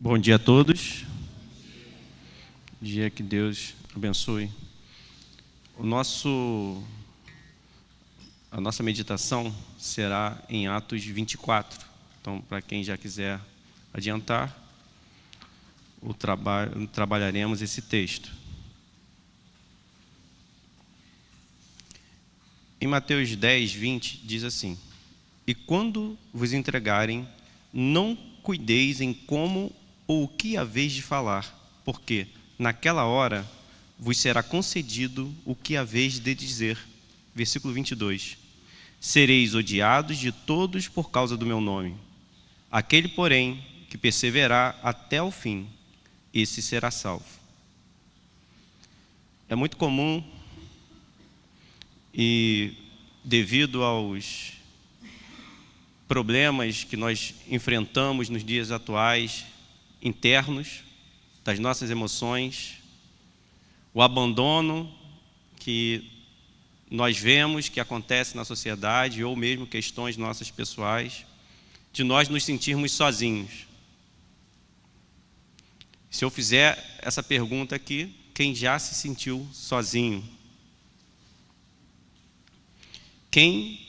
Bom dia a todos. Dia que Deus abençoe. A nossa meditação será em Atos 24. Então, para quem já quiser adiantar, trabalharemos esse texto. Em Mateus 10, 20, diz assim: E quando vos entregarem, não cuideis em como ou o que haveis de falar, porque naquela hora vos será concedido o que haveis de dizer. Versículo 22. Sereis odiados de todos por causa do meu nome. Aquele, porém, que perseverar até o fim, esse será salvo. É muito comum, e devido aos problemas que nós enfrentamos nos dias atuais, internos, das nossas emoções, o abandono que nós vemos que acontece na sociedade, ou mesmo questões nossas pessoais, de nós nos sentirmos sozinhos. Se eu fizer essa pergunta aqui, quem já se sentiu sozinho? Quem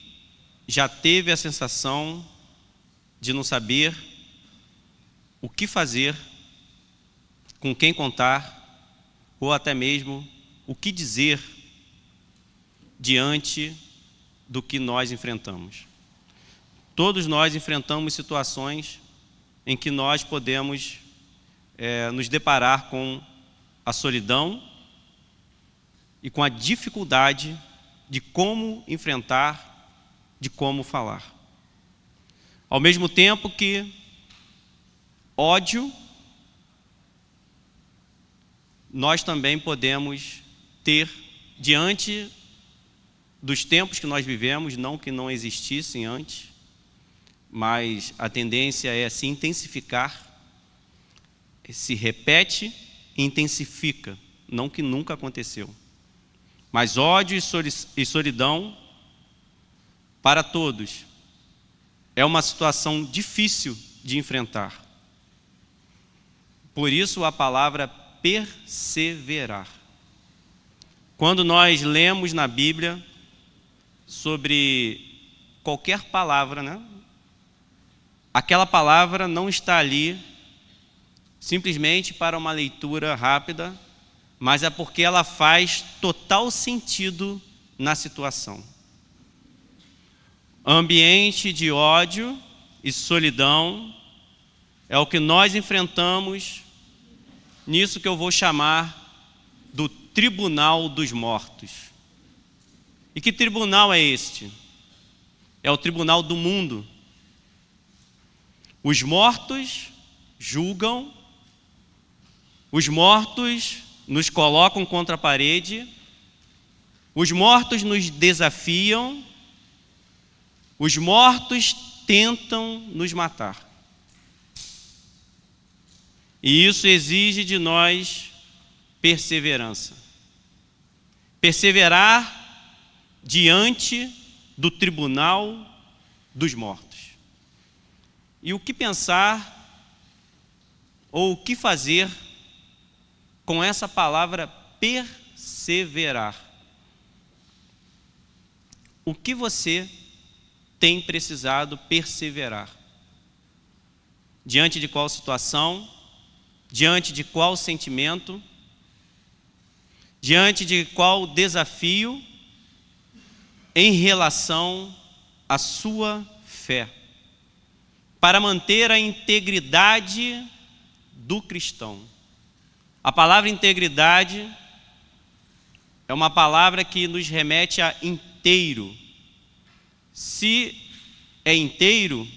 já teve a sensação de não saber o que fazer, com quem contar, ou até mesmo o que dizer diante do que nós enfrentamos? Todos nós enfrentamos situações em que nós podemos nos deparar com a solidão e com a dificuldade de como enfrentar, de como falar. Ao mesmo tempo que ódio, nós também podemos ter, diante dos tempos que nós vivemos, não que não existissem antes, mas a tendência é se intensificar, se repete e intensifica, não que nunca aconteceu. Mas ódio e solidão, para todos, é uma situação difícil de enfrentar. Por isso a palavra perseverar. Quando nós lemos na Bíblia sobre qualquer palavra, né? Aquela palavra não está ali simplesmente para uma leitura rápida, mas é porque ela faz total sentido na situação. Ambiente de ódio e solidão é o que nós enfrentamos nisso que eu vou chamar do tribunal dos mortos. E que tribunal é este? É o tribunal do mundo. Os mortos julgam, os mortos nos colocam contra a parede, os mortos nos desafiam, os mortos tentam nos matar. E isso exige de nós perseverança. Perseverar diante do tribunal dos mortos. E o que pensar ou o que fazer com essa palavra perseverar? O que você tem precisado perseverar? Diante de qual situação? Diante de qual sentimento? Diante de qual desafio em relação à sua fé? Para manter a integridade do cristão. A palavra integridade é uma palavra que nos remete a inteiro. Se é inteiro,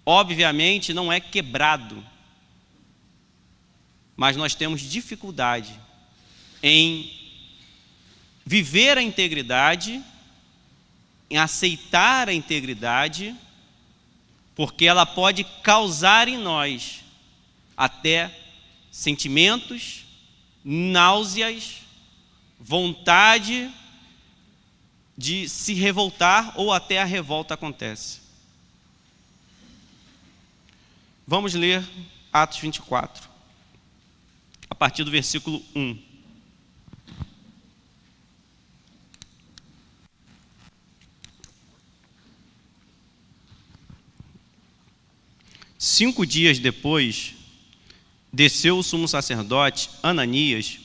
obviamente não é quebrado. Mas nós temos dificuldade em viver a integridade, em aceitar a integridade, porque ela pode causar em nós até sentimentos, náuseas, vontade de se revoltar, ou até a revolta acontece. Vamos ler Atos 24, a partir do versículo 1. Cinco dias depois, desceu o sumo sacerdote Ananias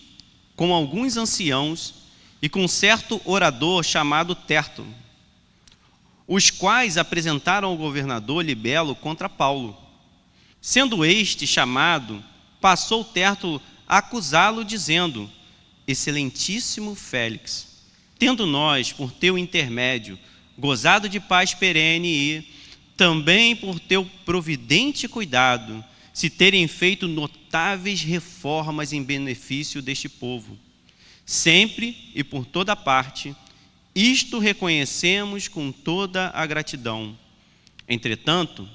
com alguns anciãos e com um certo orador chamado Tértulo, os quais apresentaram ao governador Libelo contra Paulo. Sendo este chamado, passou Tértulo a acusá-lo, dizendo: Excelentíssimo Félix, tendo nós, por teu intermédio, gozado de paz perene e, também por teu providente cuidado, se terem feito notáveis reformas em benefício deste povo, sempre e por toda parte, isto reconhecemos com toda a gratidão. Entretanto,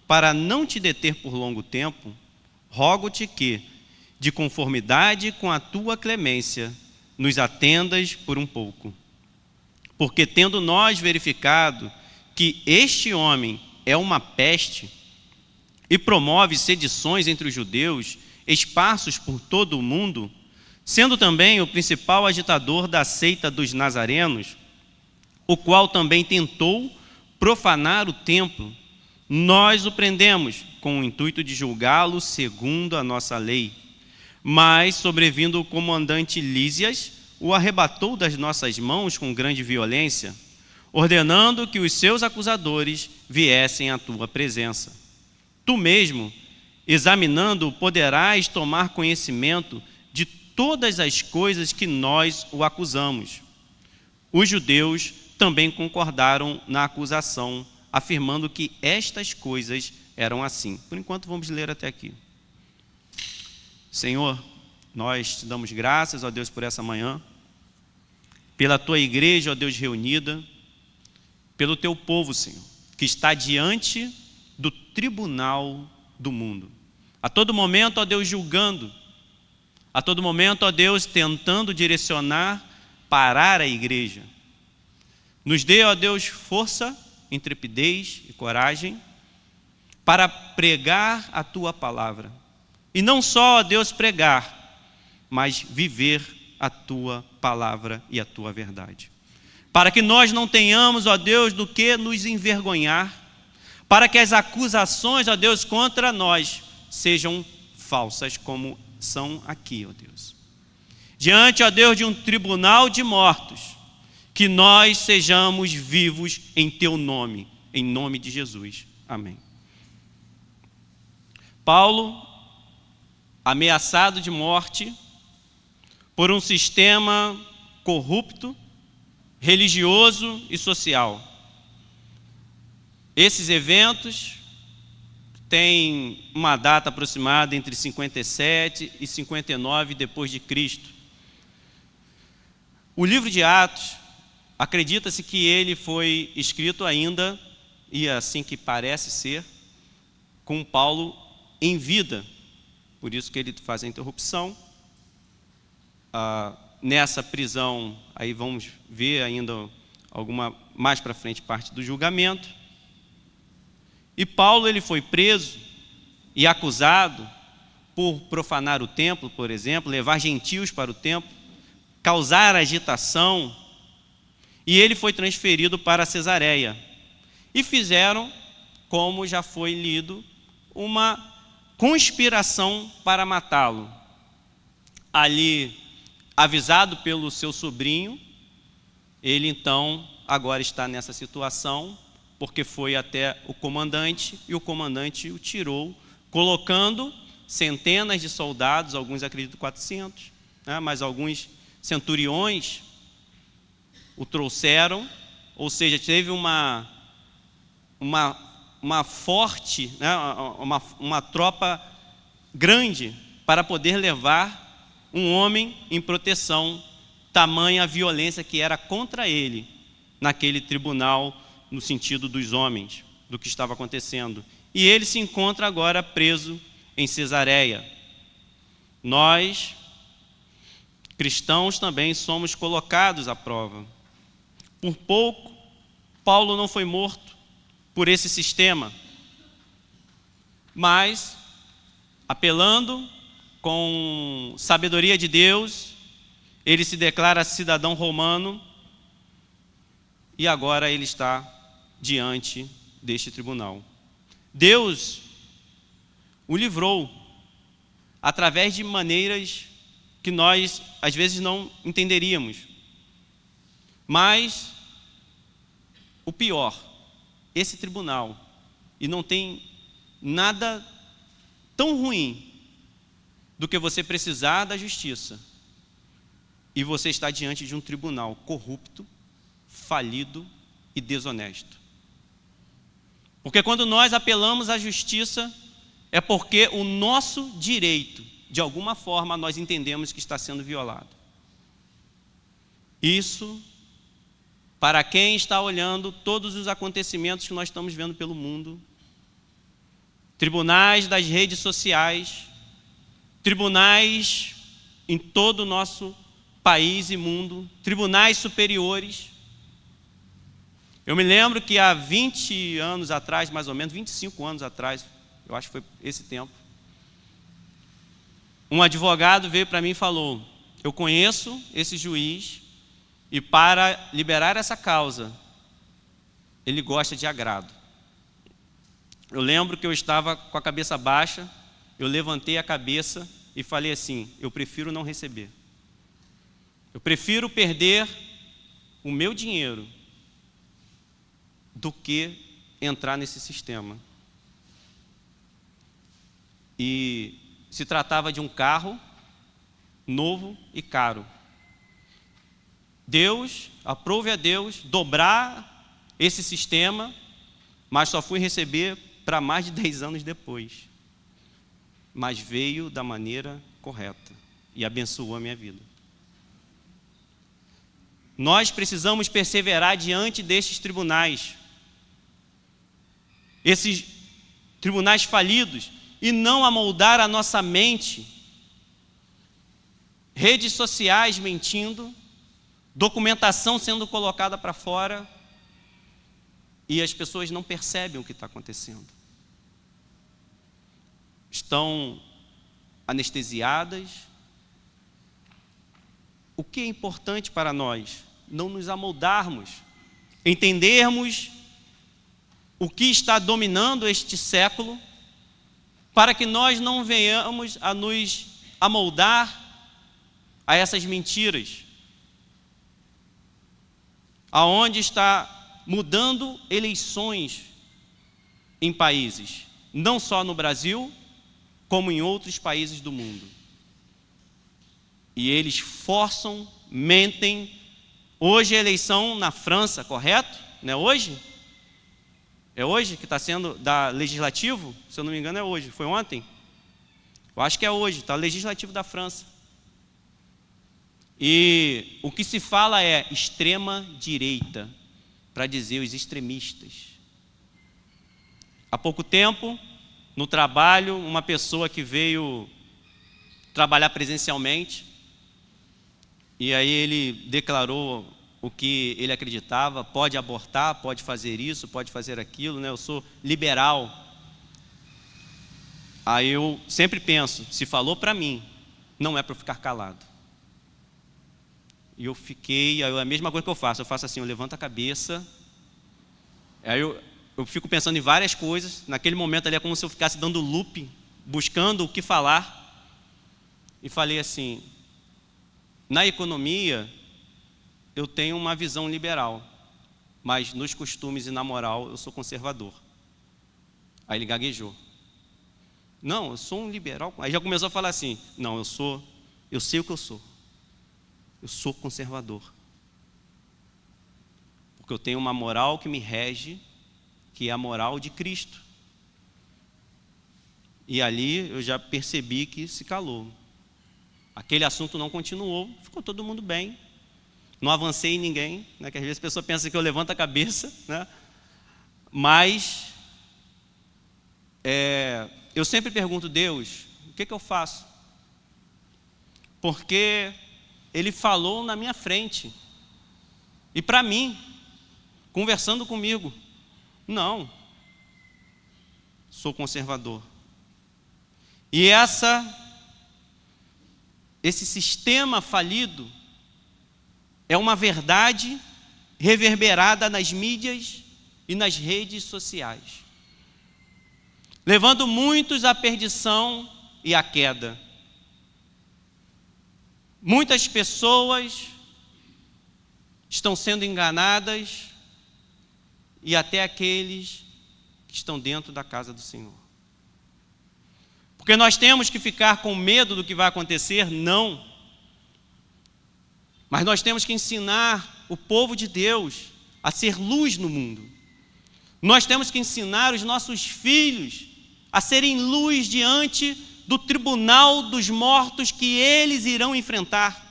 para não te deter por longo tempo, rogo-te que, de conformidade com a tua clemência, nos atendas por um pouco. Porque tendo nós verificado que este homem é uma peste e promove sedições entre os judeus, esparsos por todo o mundo, sendo também o principal agitador da seita dos nazarenos, o qual também tentou profanar o templo, nós o prendemos com o intuito de julgá-lo segundo a nossa lei. Mas, sobrevindo o comandante Lísias, o arrebatou das nossas mãos com grande violência, ordenando que os seus acusadores viessem à tua presença. Tu mesmo, examinando-o, poderás tomar conhecimento de todas as coisas que nós o acusamos. Os judeus também concordaram na acusação, afirmando que estas coisas eram assim. Por enquanto, vamos ler até aqui. Senhor, nós te damos graças, ó Deus, por essa manhã, pela tua igreja, ó Deus, reunida, pelo teu povo, Senhor, que está diante do tribunal do mundo. A todo momento, ó Deus, julgando. A todo momento, ó Deus, tentando direcionar, parar a igreja. Nos dê, ó Deus, força, intrepidez e coragem para pregar a tua palavra. E não só, ó Deus, pregar, mas viver a tua palavra e a tua verdade. Para que nós não tenhamos, ó Deus, do que nos envergonhar, para que as acusações, ó Deus, contra nós sejam falsas, como são aqui, ó Deus. Diante, ó Deus, de um tribunal de mortos, que nós sejamos vivos em teu nome, em nome de Jesus. Amém. Paulo, ameaçado de morte por um sistema corrupto, religioso e social. Esses eventos têm uma data aproximada entre 57 e 59 depois de Cristo. O livro de Atos, acredita-se que ele foi escrito ainda, e assim que parece ser, com Paulo em vida. Por isso que ele faz a interrupção. Nessa prisão, aí vamos ver ainda alguma mais para frente parte do julgamento. E Paulo, ele foi preso e acusado por profanar o templo, por exemplo, levar gentios para o templo, causar agitação, e ele foi transferido para Cesareia. E fizeram, como já foi lido, uma conspiração para matá-lo. Ali, avisado pelo seu sobrinho, ele então agora está nessa situação, porque foi até o comandante, e o comandante o tirou, colocando centenas de soldados, alguns acreditam 400, né, mas alguns centuriões o trouxeram, ou seja, teve uma forte, né, uma tropa grande para poder levar um homem em proteção, tamanha a violência que era contra ele naquele tribunal, no sentido dos homens, do que estava acontecendo. E ele se encontra agora preso em Cesareia. Nós, cristãos, também somos colocados à prova. Por pouco, Paulo não foi morto por esse sistema, mas apelando com sabedoria de Deus, ele se declara cidadão romano e agora ele está diante deste tribunal. Deus o livrou através de maneiras que nós às vezes não entenderíamos. Mas o pior, esse tribunal, e não tem nada tão ruim do que você precisar da justiça e você está diante de um tribunal corrupto, falido e desonesto. Porque quando nós apelamos à justiça, é porque o nosso direito, de alguma forma, nós entendemos que está sendo violado. Isso, para quem está olhando todos os acontecimentos que nós estamos vendo pelo mundo, tribunais das redes sociais, tribunais em todo o nosso país e mundo, tribunais superiores. Eu me lembro que há 20 anos atrás, mais ou menos, 25 anos atrás, eu acho que foi esse tempo, um advogado veio para mim e falou: eu conheço esse juiz e para liberar essa causa, ele gosta de agrado. Eu lembro que eu estava com a cabeça baixa, eu levantei a cabeça e falei assim: eu prefiro não receber. Eu prefiro perder o meu dinheiro do que entrar nesse sistema. E se tratava de um carro novo e caro. Deus, aprove a Deus dobrar esse sistema, mas só fui receber para mais de 10 anos depois. Mas veio da maneira correta e abençoou a minha vida. Nós precisamos perseverar diante destes tribunais, esses tribunais falidos, e não amoldar a nossa mente. Redes sociais mentindo, documentação sendo colocada para fora, e as pessoas não percebem o que está acontecendo. Estão anestesiadas. O que é importante para nós? Não nos amoldarmos, entendermos o que está dominando este século, para que nós não venhamos a nos amoldar a essas mentiras, aonde está mudando eleições em países, não só no Brasil, como em outros países do mundo. E eles forçam, mentem. Hoje é eleição na França, correto? Não é hoje? É hoje que está sendo da legislativo? Se eu não me engano é hoje. Foi ontem? Eu acho que é hoje, está o legislativo da França. E o que se fala é extrema direita, para dizer os extremistas. Há pouco tempo, no trabalho, uma pessoa que veio trabalhar presencialmente, e aí ele declarou o que ele acreditava: pode abortar, pode fazer isso, pode fazer aquilo, né? Eu sou liberal. Aí eu sempre penso, se falou para mim, não é para eu ficar calado. E eu fiquei, a mesma coisa que eu faço assim, eu levanto a cabeça, aí eu fico pensando em várias coisas. Naquele momento ali é como se eu ficasse dando loop, buscando o que falar, e falei assim: na economia eu tenho uma visão liberal, mas nos costumes e na moral eu sou conservador. Aí ele gaguejou: não, eu sou um liberal. Aí já começou a falar assim: não, eu sei o que eu sou conservador, porque eu tenho uma moral que me rege, que é a moral de Cristo. E ali eu já percebi que se calou. Aquele assunto não continuou, ficou todo mundo bem. Não avancei em ninguém, né? Que às vezes a pessoa pensa que eu levanto a cabeça, né? Mas eu sempre pergunto: Deus, o que eu faço? Porque Ele falou na minha frente, e para mim, conversando comigo. Não, sou conservador. E esse sistema falido é uma verdade reverberada nas mídias e nas redes sociais, levando muitos à perdição e à queda. Muitas pessoas estão sendo enganadas, e até aqueles que estão dentro da casa do Senhor. Porque nós temos que ficar com medo do que vai acontecer? Não. Mas nós temos que ensinar o povo de Deus a ser luz no mundo. Nós temos que ensinar os nossos filhos a serem luz diante do tribunal dos mortos que eles irão enfrentar.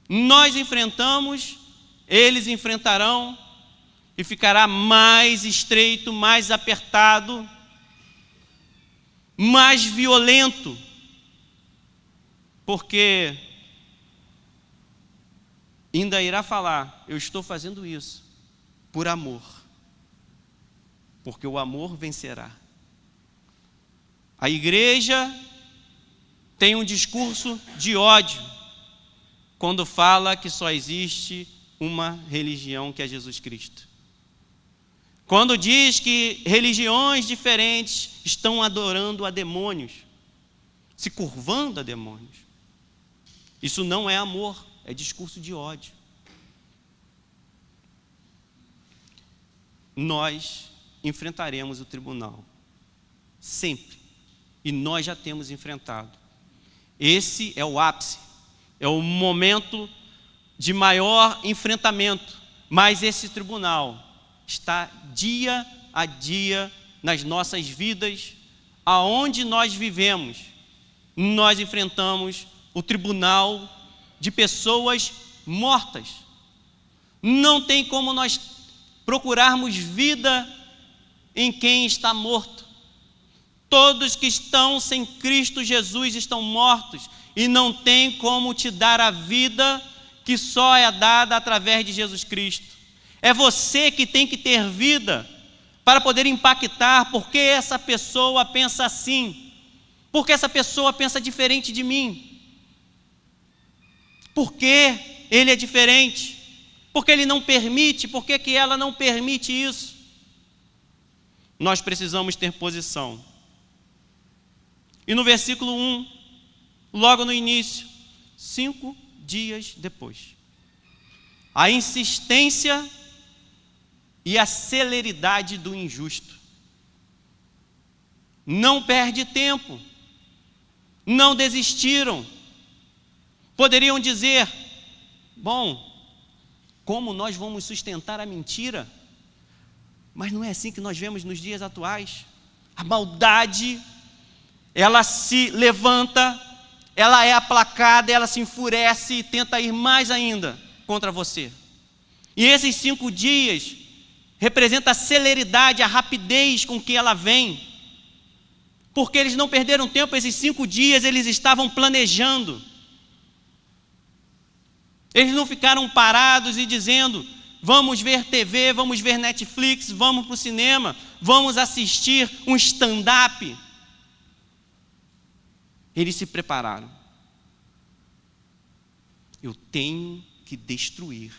Nós enfrentamos, eles enfrentarão, e ficará mais estreito, mais apertado, mais violento, porque ainda irá falar: eu estou fazendo isso por amor, porque o amor vencerá. A igreja tem um discurso de ódio quando fala que só existe uma religião, que é Jesus Cristo. Quando diz que religiões diferentes estão adorando a demônios, se curvando a demônios. Isso não é amor, é discurso de ódio. Nós enfrentaremos o tribunal, sempre. E nós já temos enfrentado. Esse é o ápice, é o momento de maior enfrentamento. Mas esse tribunal está dia a dia nas nossas vidas, aonde nós vivemos. Nós enfrentamos o tribunal de pessoas mortas. Não tem como nós procurarmos vida em quem está morto. Todos que estão sem Cristo Jesus estão mortos, e não tem como te dar a vida que só é dada através de Jesus Cristo. É você que tem que ter vida para poder impactar. Porque essa pessoa pensa assim? Porque essa pessoa pensa diferente de mim? Porque ele é diferente? Porque ele não permite? Por que ela não permite isso? Nós precisamos ter posição. E no versículo 1, logo no início, 5 dias depois, a insistência e a celeridade do injusto. Não perde tempo, não desistiram. Poderiam dizer: bom, como nós vamos sustentar a mentira? Mas não é assim que nós vemos nos dias atuais. A maldade, ela se levanta, ela é aplacada, ela se enfurece e tenta ir mais ainda contra você. E esses 5 dias representa a celeridade, a rapidez com que ela vem. Porque eles não perderam tempo, esses 5 dias eles estavam planejando. Eles não ficaram parados e dizendo: vamos ver TV, vamos ver Netflix, vamos para o cinema, vamos assistir um stand-up. Eles se prepararam. Eu tenho que destruir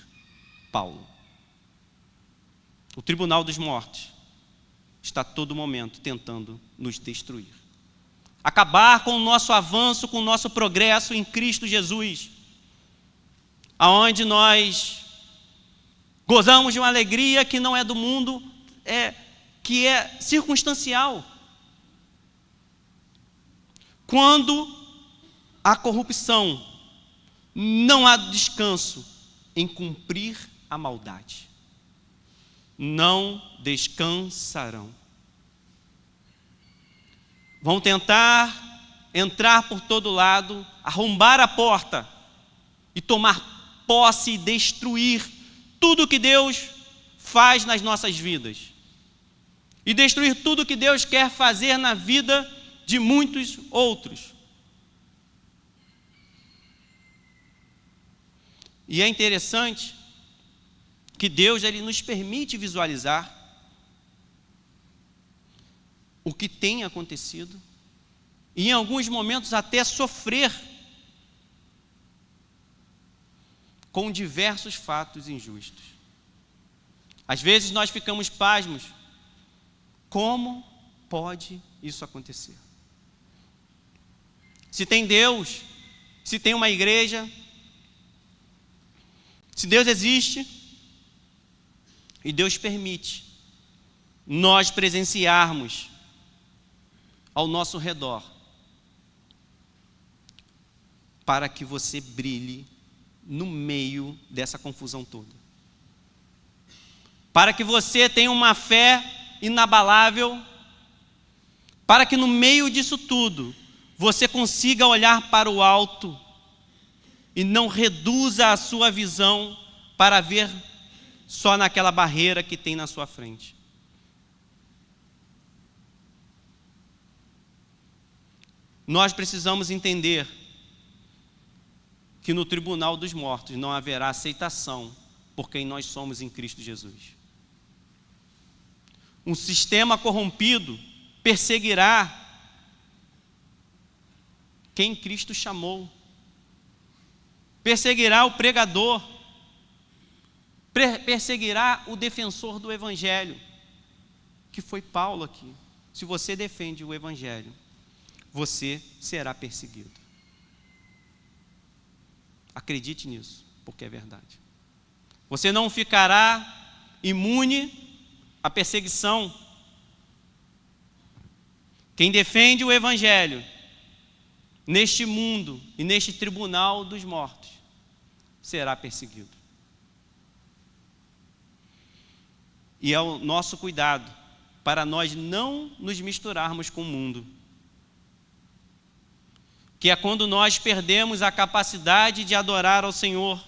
Paulo. O tribunal dos mortos está a todo momento tentando nos destruir. Acabar com o nosso avanço, com o nosso progresso em Cristo Jesus. Aonde nós gozamos de uma alegria que não é do mundo, que é circunstancial. Quando há corrupção, não há descanso em cumprir a maldade. Não descansarão. Vão tentar entrar por todo lado, arrombar a porta e tomar posse e destruir tudo que Deus faz nas nossas vidas. E destruir tudo que Deus quer fazer na vida de muitos outros. E é interessante que Deus, ele nos permite visualizar o que tem acontecido, e em alguns momentos até sofrer com diversos fatos injustos. Às vezes nós ficamos pasmos. Como pode isso acontecer? Se tem Deus, se tem uma igreja, se Deus existe, e Deus permite nós presenciarmos ao nosso redor, para que você brilhe no meio dessa confusão toda. Para que você tenha uma fé inabalável, para que no meio disso tudo, você consiga olhar para o alto e não reduza a sua visão para ver só naquela barreira que tem na sua frente. Nós precisamos entender que no tribunal dos mortos não haverá aceitação por quem nós somos em Cristo Jesus. Um sistema corrompido perseguirá quem Cristo chamou, perseguirá o pregador, perseguirá o defensor do Evangelho, que foi Paulo aqui. Se você defende o Evangelho, você será perseguido. Acredite nisso, porque é verdade. Você não ficará imune à perseguição. Quem defende o Evangelho neste mundo e neste tribunal dos mortos será perseguido. E é o nosso cuidado para nós não nos misturarmos com o mundo, que é quando nós perdemos a capacidade de adorar ao Senhor,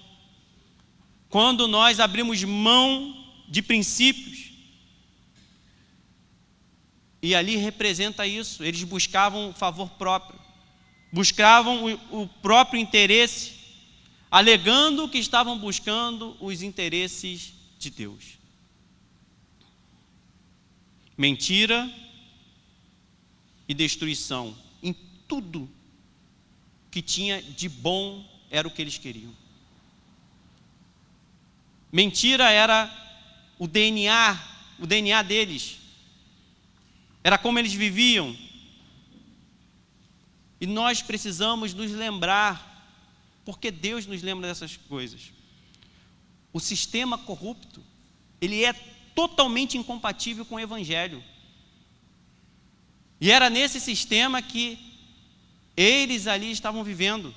quando nós abrimos mão de princípios. E ali representa isso, eles buscavam o favor próprio, buscavam o próprio interesse, alegando que estavam buscando os interesses de Deus. Mentira e destruição em tudo que tinha de bom era o que eles queriam. Mentira era o DNA deles. Era como eles viviam. E nós precisamos nos lembrar, porque Deus nos lembra dessas coisas. O sistema corrupto, ele é totalmente incompatível com o Evangelho. E era nesse sistema que eles ali estavam vivendo.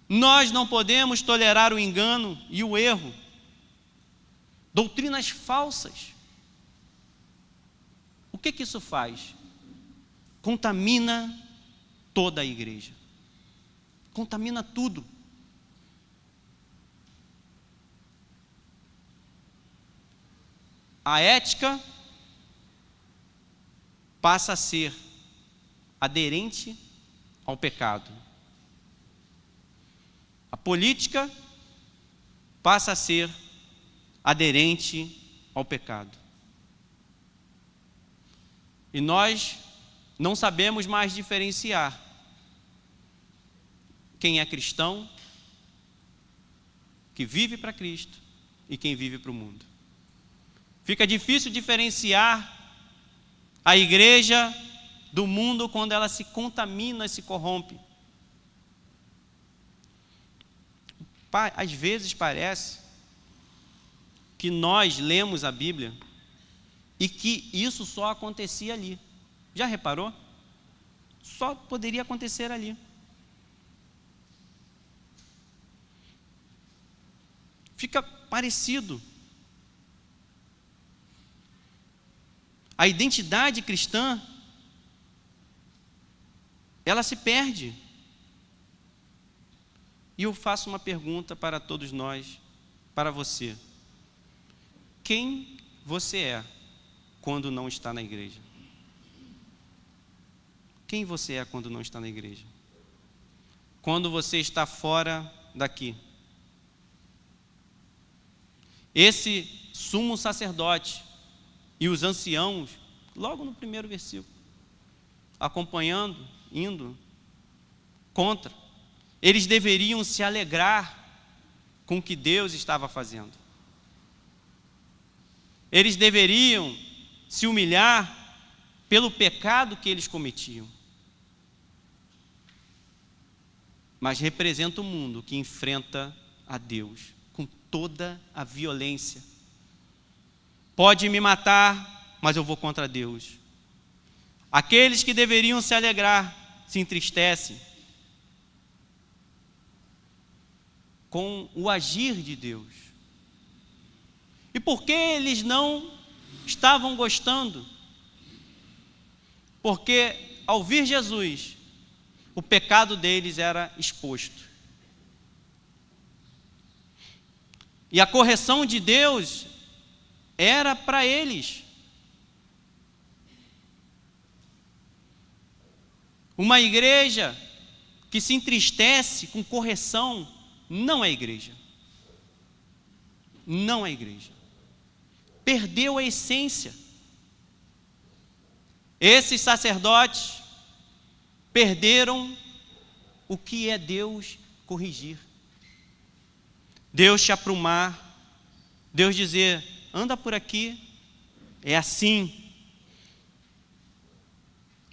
Nós não podemos tolerar o engano e o erro, doutrinas falsas. O que isso faz? Contamina toda a igreja, contamina tudo. A ética passa a ser aderente ao pecado. A política passa a ser aderente ao pecado. E nós não sabemos mais diferenciar quem é cristão, que vive para Cristo, e quem vive para o mundo. Fica difícil diferenciar a igreja do mundo quando ela se contamina e se corrompe. Às vezes parece que nós lemos a Bíblia e que isso só acontecia ali. Já reparou? Só poderia acontecer ali. Fica parecido. A identidade cristã, ela se perde. E eu faço uma pergunta para todos nós, para você. Quem você é quando não está na igreja? Quem você é quando não está na igreja? Quando você está fora daqui? Esse sumo sacerdote e os anciãos logo no primeiro versículo, acompanhando, indo contra. Eles deveriam se alegrar com o que Deus estava fazendo. Eles deveriam se humilhar pelo pecado que eles cometiam. Mas representa o mundo que enfrenta a Deus com toda a violência. Pode me matar, mas eu vou contra Deus. Aqueles que deveriam se alegrar se entristecem com o agir de Deus. E por que eles não estavam gostando? Porque ao vir Jesus, o pecado deles era exposto. E a correção de Deus era para eles. Uma igreja que se entristece com correção não é igreja. Não é igreja. Perdeu a essência. Esses sacerdotes perderam o que é Deus corrigir. Deus te aprumar, Deus dizer, anda por aqui, é assim.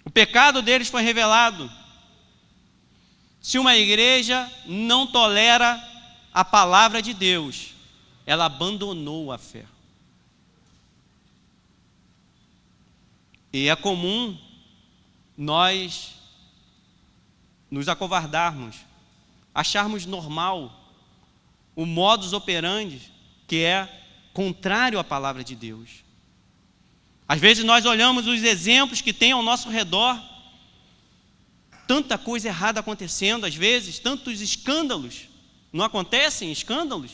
O pecado deles foi revelado. Se uma igreja não tolera a palavra de Deus, ela abandonou a fé. E é comum nós nos acovardarmos, acharmos normal o modus operandi que é contrário à palavra de Deus. Às vezes nós olhamos os exemplos que tem ao nosso redor, tanta coisa errada acontecendo, às vezes, tantos escândalos, não acontecem escândalos?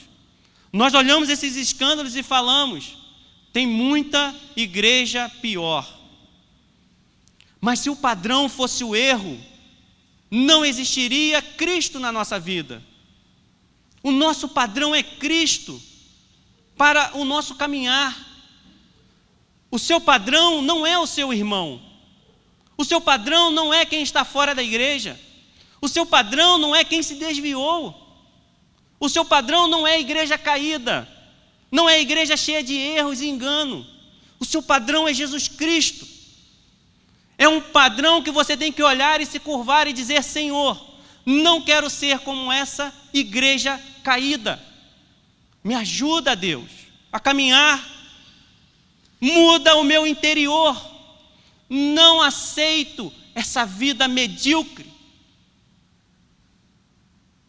Nós olhamos esses escândalos e falamos, tem muita igreja pior. Mas se o padrão fosse o erro, não existiria Cristo na nossa vida. O nosso padrão é Cristo para o nosso caminhar. O seu padrão não é o seu irmão. O seu padrão não é quem está fora da igreja. O seu padrão não é quem se desviou. O seu padrão não é a igreja caída. Não é a igreja cheia de erros e engano. O seu padrão é Jesus Cristo. É um padrão que você tem que olhar e se curvar e dizer, Senhor, não quero ser como essa igreja caída. Me ajuda, Deus, a caminhar. Muda o meu interior. Não aceito essa vida medíocre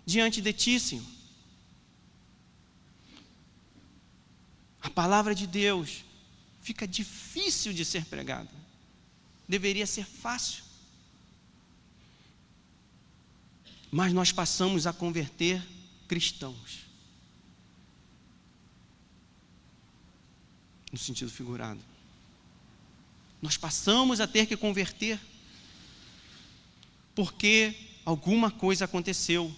diante de Ti, Senhor. A palavra de Deus fica difícil de ser pregada. Deveria ser fácil. Mas nós passamos a converter cristãos. No sentido figurado. Nós passamos a ter que converter. Porque alguma coisa aconteceu.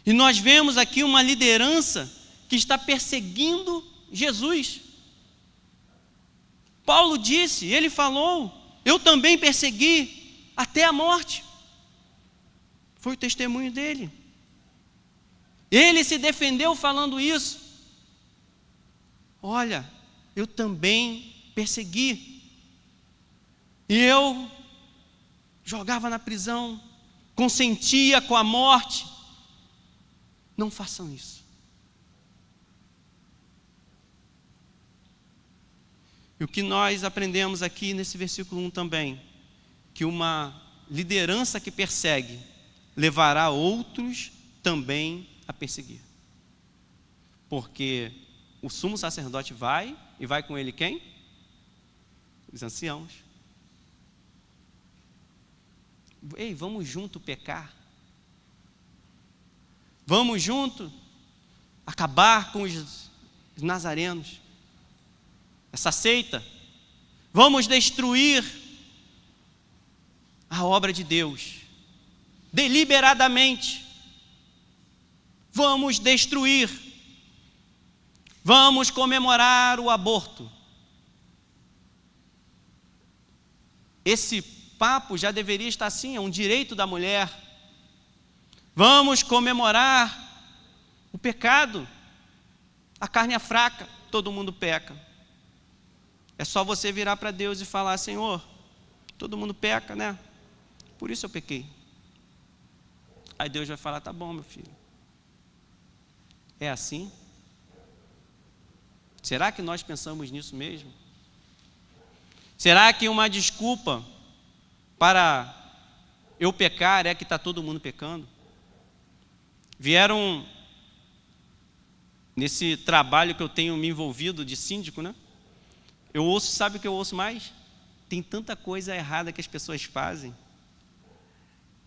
E nós vemos aqui uma liderança que está perseguindo Jesus. Paulo disse, ele falou, eu também persegui até a morte. Foi o testemunho dele. Ele se defendeu falando isso. Olha, eu também persegui. E eu jogava na prisão, consentia com a morte. Não façam isso. E o que nós aprendemos aqui nesse versículo 1 também, que uma liderança que persegue levará outros também a perseguir. Porque o sumo sacerdote vai, e vai com ele quem? Os anciãos. Ei, vamos junto pecar. Vamos junto acabar com os nazarenos. Essa seita. Vamos destruir a obra de Deus. Deliberadamente. Vamos destruir. Vamos comemorar o aborto. esse papo já deveria estar assim, é um direito da mulher. Vamos comemorar o pecado. A carne é fraca, todo mundo peca. É só você virar para Deus e falar: Senhor, todo mundo peca, né? Por isso eu pequei. Aí Deus vai falar: tá bom, meu filho. É assim? Será que nós pensamos nisso mesmo? Será que uma desculpa para eu pecar é que está todo mundo pecando? Vieram, nesse trabalho que eu tenho me envolvido de síndico, né? Eu ouço, sabe o que eu ouço mais? Tem tanta coisa errada que as pessoas fazem.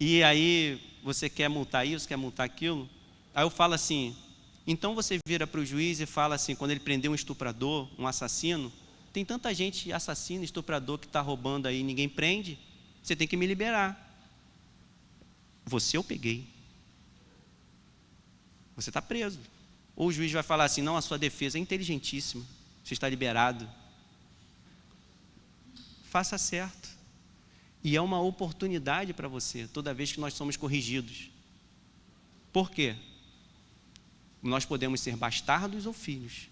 E aí você quer multar isso, quer multar aquilo. Aí eu falo assim, então você vira para o juiz e fala assim, quando ele prender um estuprador, um assassino, tem tanta gente assassino, estuprador que está roubando aí, ninguém prende, você tem que me liberar. Você eu peguei. Você está preso. Ou o juiz vai falar assim, não, a sua defesa é inteligentíssima, você está liberado. Faça certo. E é uma oportunidade para você, toda vez que nós somos corrigidos. Por quê? Nós podemos ser bastardos ou filhos.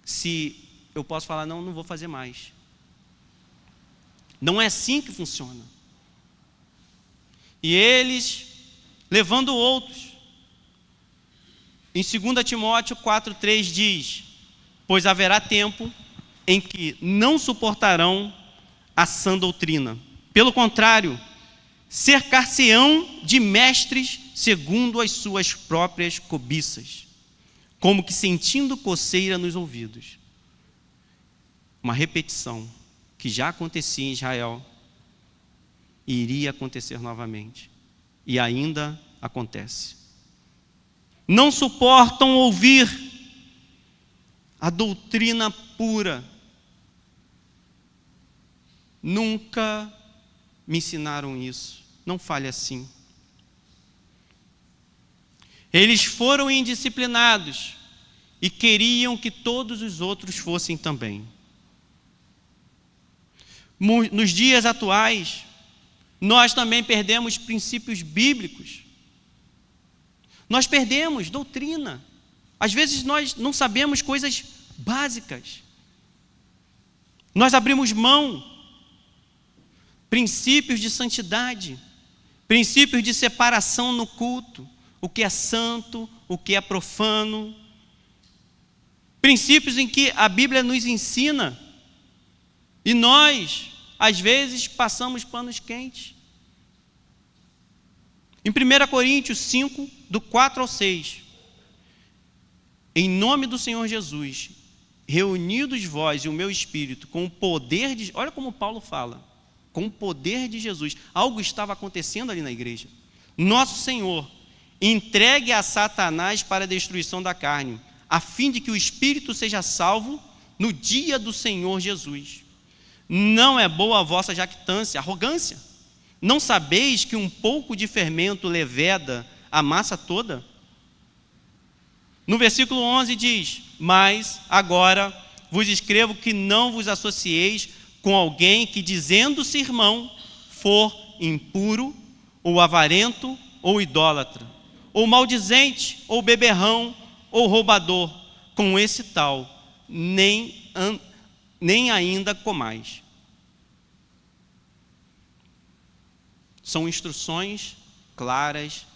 Se eu posso falar, não vou fazer mais. Não é assim que funciona. E eles, levando outros. Em 2 Timóteo 4,3 diz, pois haverá tempo em que não suportarão a sã doutrina. Pelo contrário, cercar-se-ão de mestres segundo as suas próprias cobiças, como que sentindo coceira nos ouvidos. Uma repetição que já acontecia em Israel e iria acontecer novamente. E ainda acontece. Não suportam ouvir a doutrina pura. Nunca me ensinaram isso. Não fale assim. Eles foram indisciplinados e queriam que todos os outros fossem também. Nos dias atuais, nós também perdemos princípios bíblicos. Nós perdemos doutrina. Às vezes nós não sabemos coisas básicas. Nós abrimos mão. Princípios de santidade, princípios de separação no culto, o que é santo, o que é profano, princípios em que a Bíblia nos ensina e nós, às vezes, passamos panos quentes. Em 1 Coríntios 5, do 4 ao 6, em nome do Senhor Jesus, reunidos vós e o meu espírito com o poder de... Olha como Paulo fala. Com o poder de Jesus. Algo estava acontecendo ali na igreja. Nosso Senhor entregue a Satanás para a destruição da carne, a fim de que o espírito seja salvo no dia do Senhor Jesus. Não é boa a vossa jactância, arrogância. Não sabeis que um pouco de fermento leveda a massa toda? No versículo 11 diz, mas agora vos escrevo que não vos associeis com alguém que, dizendo-se irmão, for impuro, ou avarento, ou idólatra, ou maldizente, ou beberrão, ou roubador. Com esse tal, nem ainda comais. São instruções claras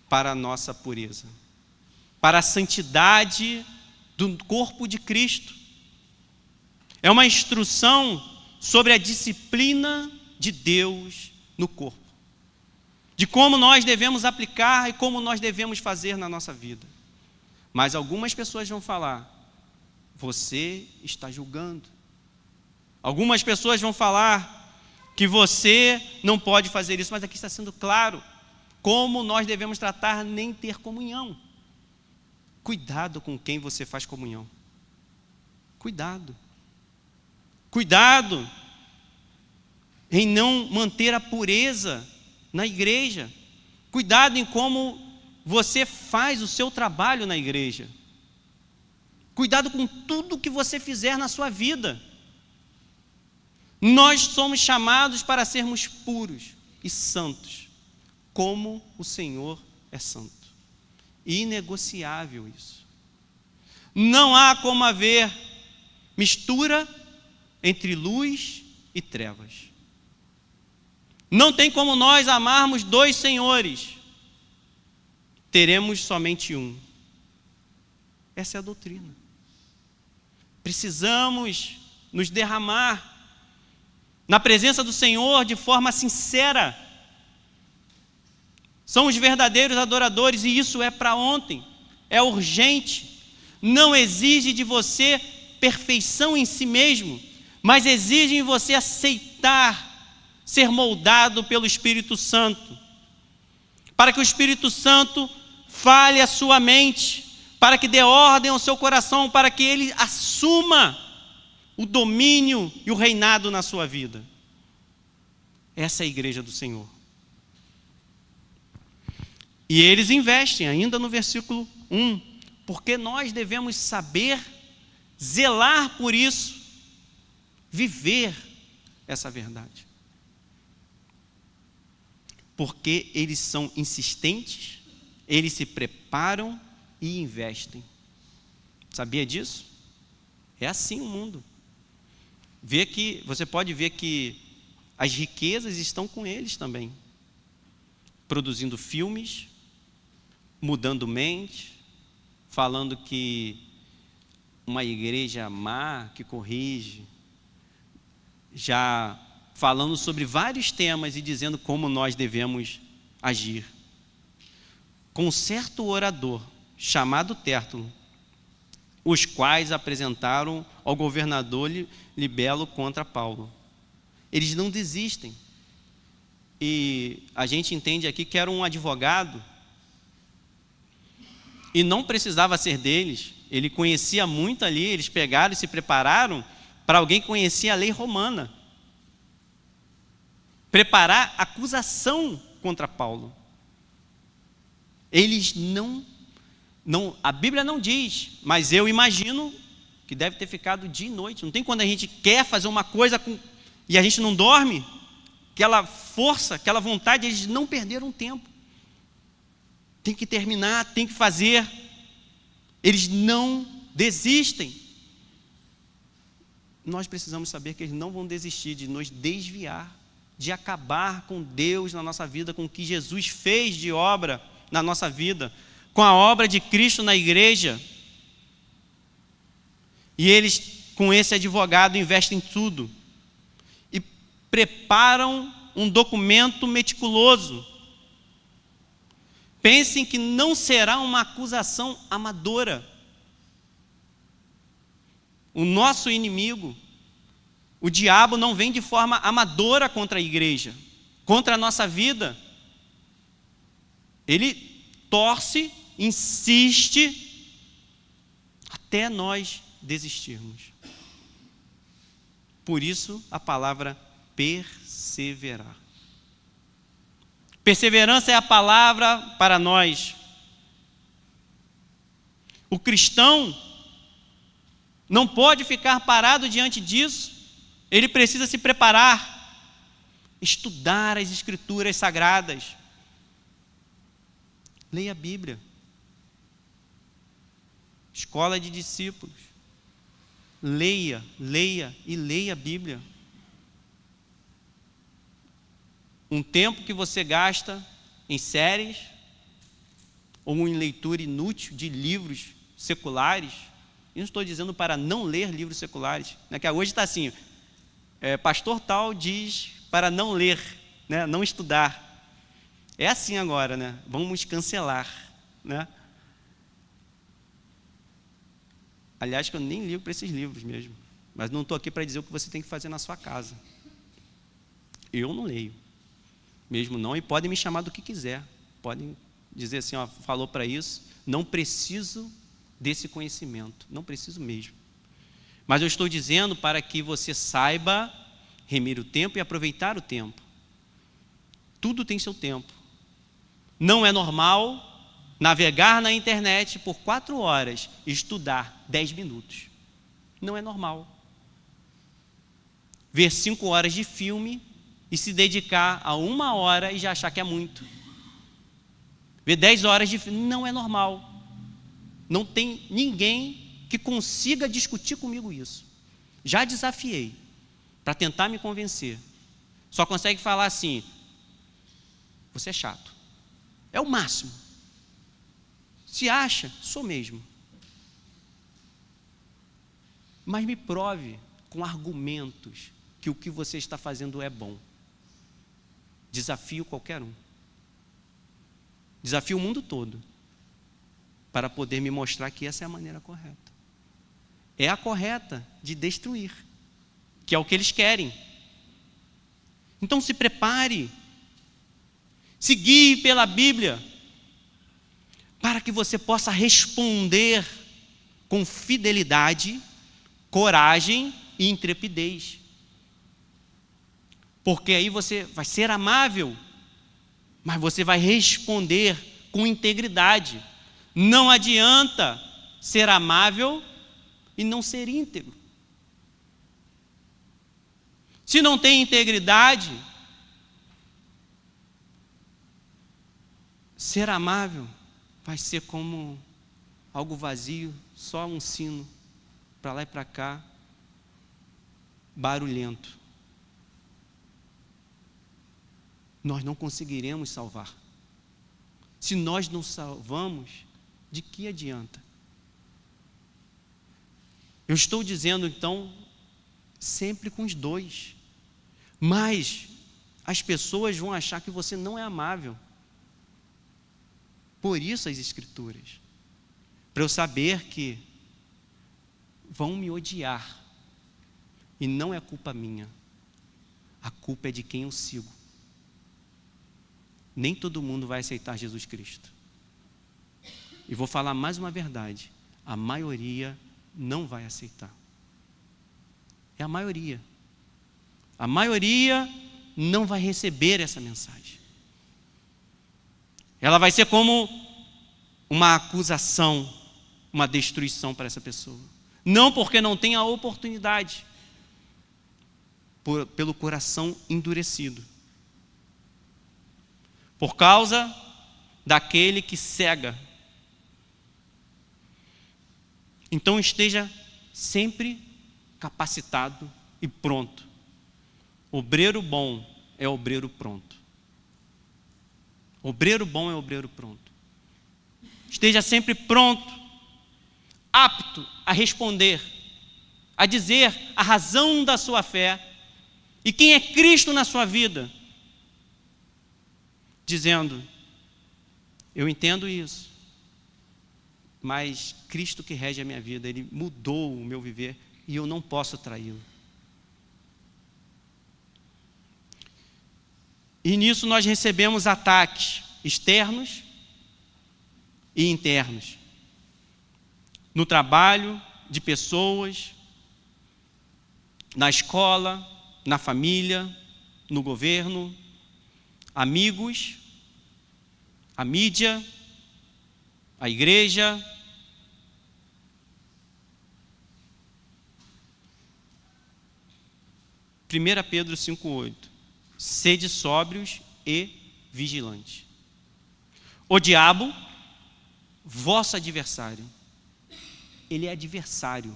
para a nossa pureza, para a santidade do corpo de Cristo. É uma instrução sobre a disciplina de Deus no corpo, de como nós devemos aplicar e como nós devemos fazer na nossa vida. Mas algumas pessoas vão falar, você está julgando. Algumas pessoas vão falar que você não pode fazer isso, mas aqui está sendo claro como nós devemos tratar nem ter comunhão. Cuidado com quem você faz comunhão. Cuidado. Cuidado em não manter a pureza na igreja. Cuidado em como você faz o seu trabalho na igreja. Cuidado com tudo que você fizer na sua vida. Nós somos chamados para sermos puros e santos, como o Senhor é santo. Inegociável isso. Não há como haver mistura entre luz e trevas. Não tem como nós amarmos dois senhores. Teremos somente um. Essa é a doutrina. Precisamos nos derramar na presença do Senhor de forma sincera. São os verdadeiros adoradores, e isso é para ontem, é urgente. Não exige de você perfeição em si mesmo, mas exige em você aceitar ser moldado pelo Espírito Santo, para que o Espírito Santo fale a sua mente, para que dê ordem ao seu coração, para que ele assuma o domínio e o reinado na sua vida. Essa é a igreja do Senhor. E eles investem, ainda no versículo 1, porque nós devemos saber zelar por isso, viver essa verdade. Porque eles são insistentes, eles se preparam e investem. Sabia disso? É assim o mundo. Você pode ver que as riquezas estão com eles também, produzindo filmes, mudando mente, falando que uma igreja má, que corrige, já falando sobre vários temas e dizendo como nós devemos agir. Com um certo orador, chamado Tértulo, os quais apresentaram ao governador Libelo contra Paulo. Eles não desistem. E a gente entende aqui que era um advogado, e não precisava ser deles, ele conhecia muito ali, eles pegaram e se prepararam para alguém que conhecia a lei romana, preparar acusação contra Paulo. Eles não, a Bíblia não diz, mas eu imagino que deve ter ficado dia e noite. Não tem quando a gente quer fazer uma coisa e a gente não dorme, aquela força, aquela vontade, eles não perderam tempo. Tem que terminar, tem que fazer. Eles não desistem. Nós precisamos saber que eles não vão desistir de nos desviar, de acabar com Deus na nossa vida, com o que Jesus fez de obra na nossa vida, com a obra de Cristo na igreja. E eles, com esse advogado, investem tudo e preparam um documento meticuloso. Pensem que não será uma acusação amadora. O nosso inimigo, o diabo, não vem de forma amadora contra a igreja, contra a nossa vida. Ele torce, insiste, até nós desistirmos. Por isso a palavra perseverar. Perseverança é a palavra para nós. O cristão não pode ficar parado diante disso. Ele precisa se preparar, estudar as Escrituras Sagradas. Leia a Bíblia. Escola de discípulos. Leia e leia a Bíblia. Um tempo que você gasta em séries ou em leitura inútil de livros seculares. Eu não estou dizendo para não ler livros seculares, né? Que hoje está assim, pastor tal diz para não ler, né? Não estudar. É assim agora, né? Vamos cancelar, né? Aliás, que eu nem ligo para esses livros mesmo, mas não estou aqui para dizer o que você tem que fazer na sua casa. Eu não leio mesmo não, e podem me chamar do que quiser, podem dizer assim, ó, falou para isso, não preciso desse conhecimento, não preciso mesmo, mas eu estou dizendo para que você saiba remir o tempo e aproveitar o tempo. Tudo tem seu tempo. Não é normal navegar na internet por 4 horas e estudar 10 minutos, não é normal. ver 5 horas de filme e se dedicar a 1 hora e já achar que é muito. Ver 10 horas de filme não é normal. Não tem ninguém que consiga discutir comigo isso. Já desafiei para tentar me convencer. Só consegue falar assim: você é chato. É o máximo. Se acha, sou mesmo. Mas me prove com argumentos que o que você está fazendo é bom. Desafio qualquer um. Desafio o mundo todo para poder me mostrar que essa é a maneira correta. É a correta de destruir, que é o que eles querem. Então se prepare, se guie pela Bíblia, para que você possa responder com fidelidade, coragem e intrepidez. Porque aí você vai ser amável, mas você vai responder com integridade. Não adianta ser amável e não ser íntegro. Se não tem integridade, ser amável vai ser como algo vazio, só um sino, para lá e para cá, barulhento. Nós não conseguiremos salvar. Se nós não salvamos, de que adianta? Eu estou dizendo então, sempre com os dois. Mas as pessoas vão achar que você não é amável. Por isso as Escrituras. Para eu saber que vão me odiar. E não é culpa minha. A culpa é de quem eu sigo. Nem todo mundo vai aceitar Jesus Cristo. E vou falar mais uma verdade: a maioria não vai aceitar. É a maioria. A maioria não vai receber essa mensagem. Ela vai ser como uma acusação, uma destruição para essa pessoa. Não porque não tem a oportunidade, pelo coração endurecido. Por causa daquele que cega. Então esteja sempre capacitado e pronto. Obreiro bom é obreiro pronto. Obreiro bom é obreiro pronto. Esteja sempre pronto, apto a responder, a dizer a razão da sua fé e quem é Cristo na sua vida. Dizendo: eu entendo isso, mas Cristo que rege a minha vida, Ele mudou o meu viver e eu não posso traí-lo. E nisso nós recebemos ataques externos e internos. No trabalho, de pessoas, na escola, na família, no governo, amigos, a mídia, a igreja. 1 Pedro 5,8. Sede sóbrios e vigilantes. O diabo, vosso adversário, ele é adversário.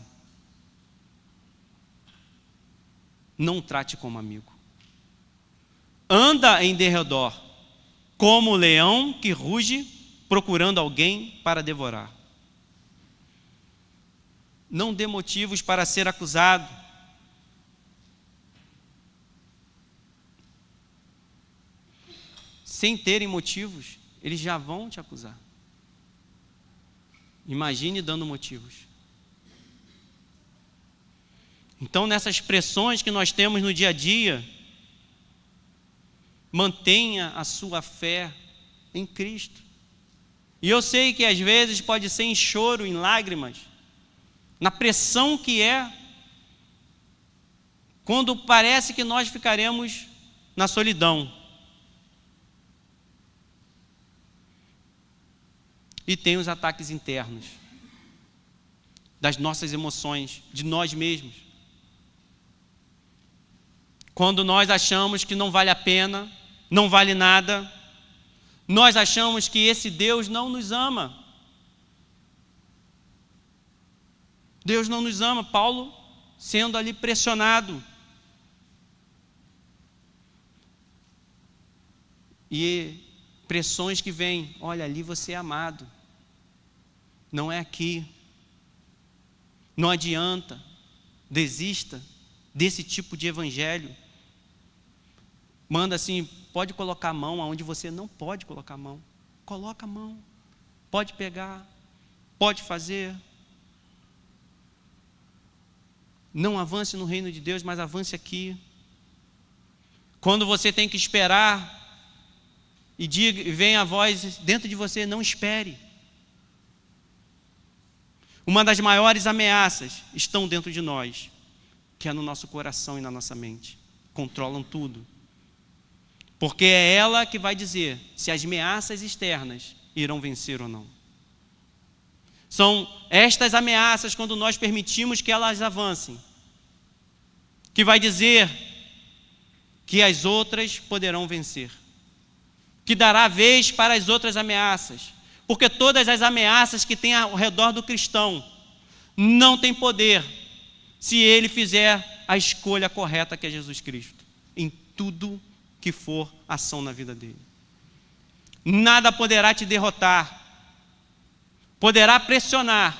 Não o trate como amigo. Anda em derredor, como o leão que ruge, procurando alguém para devorar. Não dê motivos para ser acusado. Sem terem motivos, eles já vão te acusar. Imagine dando motivos. Então, nessas pressões que nós temos no dia a dia, mantenha a sua fé em Cristo. E eu sei que às vezes pode ser em choro, em lágrimas, na pressão que é, quando parece que nós ficaremos na solidão. E tem os ataques internos, das nossas emoções, de nós mesmos. quando nós achamos que não vale a pena, não vale nada, nós achamos que esse Deus não nos ama. Deus não nos ama. Paulo sendo ali pressionado. E pressões que vêm, olha, ali você é amado. Não é aqui. Não adianta. Desista desse tipo de evangelho. Manda assim, pode colocar a mão aonde você não pode colocar a mão. Coloca a mão. Pode pegar. Pode fazer. Não avance no reino de Deus, mas avance aqui. Quando você tem que esperar e vem a voz dentro de você, não espere. Uma das maiores ameaças estão dentro de nós, que é no nosso coração e na nossa mente. Controlam tudo. Porque é ela que vai dizer se as ameaças externas irão vencer ou não. São estas ameaças, quando nós permitimos que elas avancem, que vai dizer que as outras poderão vencer, que dará vez para as outras ameaças, porque todas as ameaças que tem ao redor do cristão não têm poder se ele fizer a escolha correta, que é Jesus Cristo, em tudo que for ação na vida dele. Nada poderá te derrotar, poderá pressionar,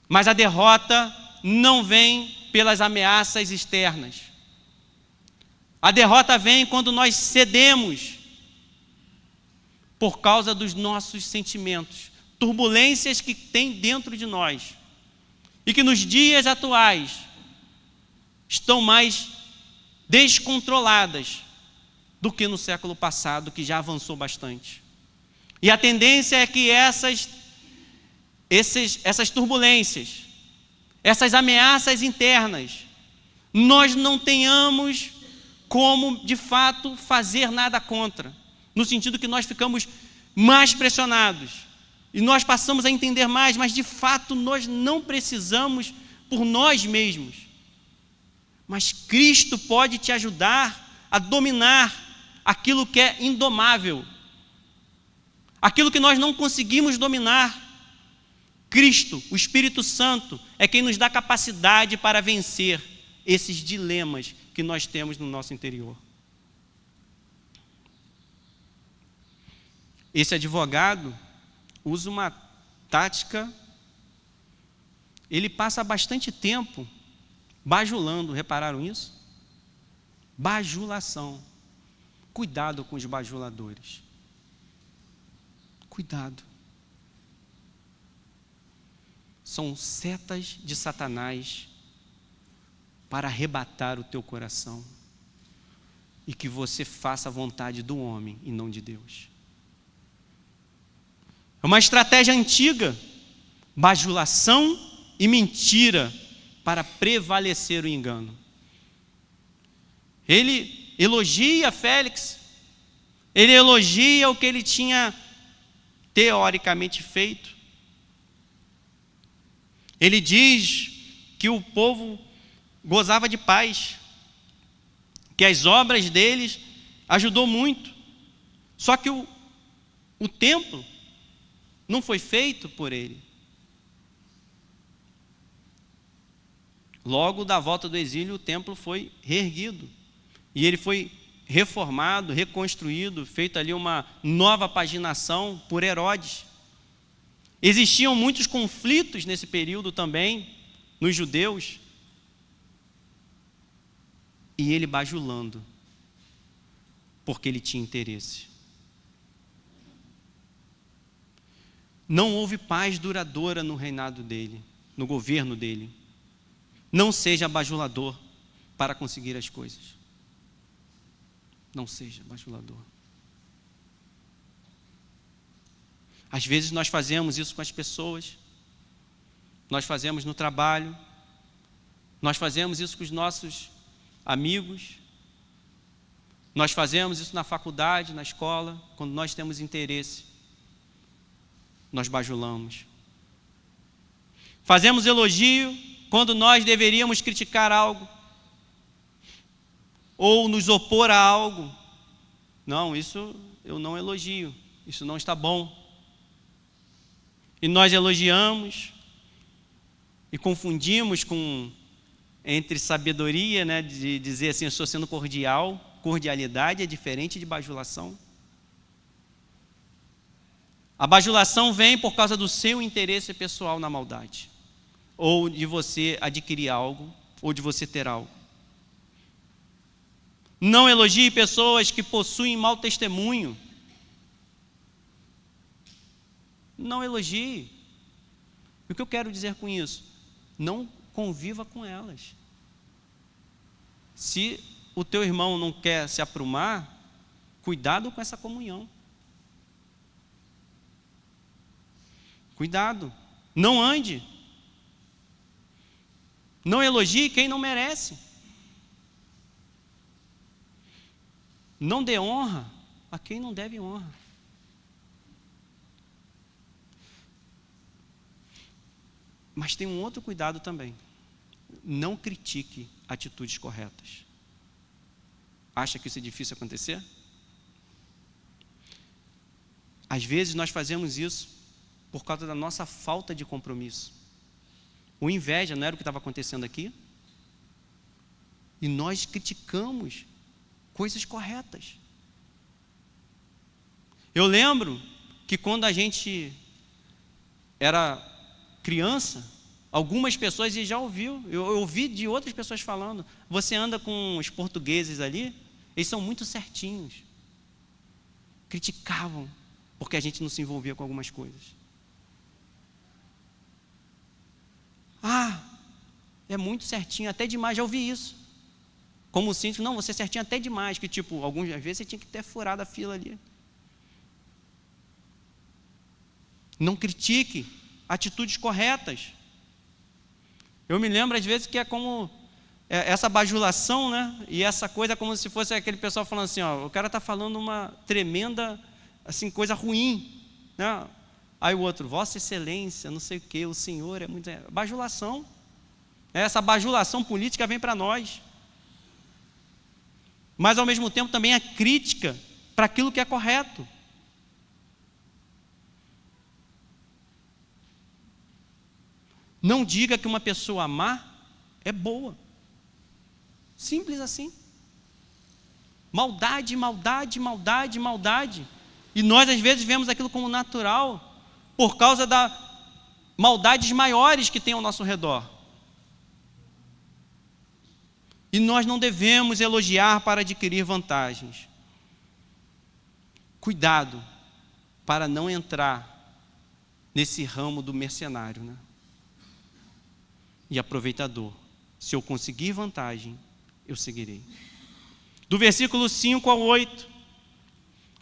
mas a derrota não vem pelas ameaças externas. A derrota vem quando nós cedemos por causa dos nossos sentimentos, turbulências que tem dentro de nós e que nos dias atuais estão mais descontroladas do que no século passado, que já avançou bastante. E a tendência é que essas turbulências, essas ameaças internas, nós não tenhamos como, de fato, fazer nada contra, no sentido que nós ficamos mais pressionados, e nós passamos a entender mais, mas de fato nós não precisamos por nós mesmos. Mas Cristo pode te ajudar a dominar aquilo que é indomável, aquilo que nós não conseguimos dominar. Cristo, o Espírito Santo, é quem nos dá capacidade para vencer esses dilemas que nós temos no nosso interior. Esse advogado usa uma tática, ele passa bastante tempo bajulando, repararam isso? Bajulação. Cuidado com os bajuladores. Cuidado. São setas de Satanás para arrebatar o teu coração e que você faça a vontade do homem e não de Deus. É uma estratégia antiga, bajulação e mentira para prevalecer o engano. Ele elogia Félix, ele elogia o que ele tinha teoricamente feito. Ele diz que o povo gozava de paz, que as obras deles ajudou muito. Só que o templo não foi feito por ele. Logo da volta do exílio, o templo foi reerguido. E ele foi reformado, reconstruído, feita ali uma nova paginação por Herodes. Existiam muitos conflitos nesse período também, nos judeus. E ele bajulando, porque ele tinha interesse. Não houve paz duradoura no reinado dele, no governo dele. Não seja bajulador para conseguir as coisas. Não seja bajulador. Às vezes nós fazemos isso com as pessoas, nós fazemos no trabalho, nós fazemos isso com os nossos amigos, nós fazemos isso na faculdade, na escola, quando nós temos interesse, nós bajulamos. Fazemos elogio quando nós deveríamos criticar algo. ou nos opor a algo. Não, isso eu não elogio, isso não está bom. E nós elogiamos e confundimos entre sabedoria, né, de dizer assim, eu estou sendo cordial. Cordialidade é diferente de bajulação. A bajulação vem por causa do seu interesse pessoal na maldade, ou de você adquirir algo, ou de você ter algo. Não elogie pessoas que possuem mau testemunho. Não elogie. O que eu quero dizer com isso? Não conviva com elas. Se o teu irmão não quer se aprumar, cuidado com essa comunhão. Cuidado. Não ande. Não elogie quem não merece. Não dê honra a quem não deve honra. Mas tem um outro cuidado também. Não critique atitudes corretas. Acha que isso é difícil acontecer? Às vezes nós fazemos isso por causa da nossa falta de compromisso. O inveja não era o que estava acontecendo aqui? E nós criticamos coisas corretas. Eu lembro que quando a gente era criança, algumas pessoas, e já ouviu, eu ouvi de outras pessoas falando, você anda com os portugueses ali, eles são muito certinhos. Criticavam, porque a gente não se envolvia com algumas coisas. É muito certinho, até demais, já ouvi isso. Como síndico, não, você é certinho até demais, que tipo, algumas vezes você tinha que ter furado a fila ali. Não critique atitudes corretas. Eu me lembro às vezes que é como essa bajulação, né? E essa coisa é como se fosse aquele pessoal falando assim, ó, o cara está falando uma tremenda assim, coisa ruim, né? Aí o outro, Vossa Excelência, não sei o que, o Senhor é muito... Bajulação. Essa bajulação política vem para nós. Mas ao mesmo tempo também a crítica para aquilo que é correto. Não diga que uma pessoa má é boa. Simples assim. Maldade, maldade, maldade, maldade. E nós às vezes vemos aquilo como natural, por causa das maldades maiores que tem ao nosso redor. E nós não devemos elogiar para adquirir vantagens. Cuidado para não entrar nesse ramo do mercenário, né? E aproveitador. Se eu conseguir vantagem, eu seguirei. Do versículo 5 ao 8,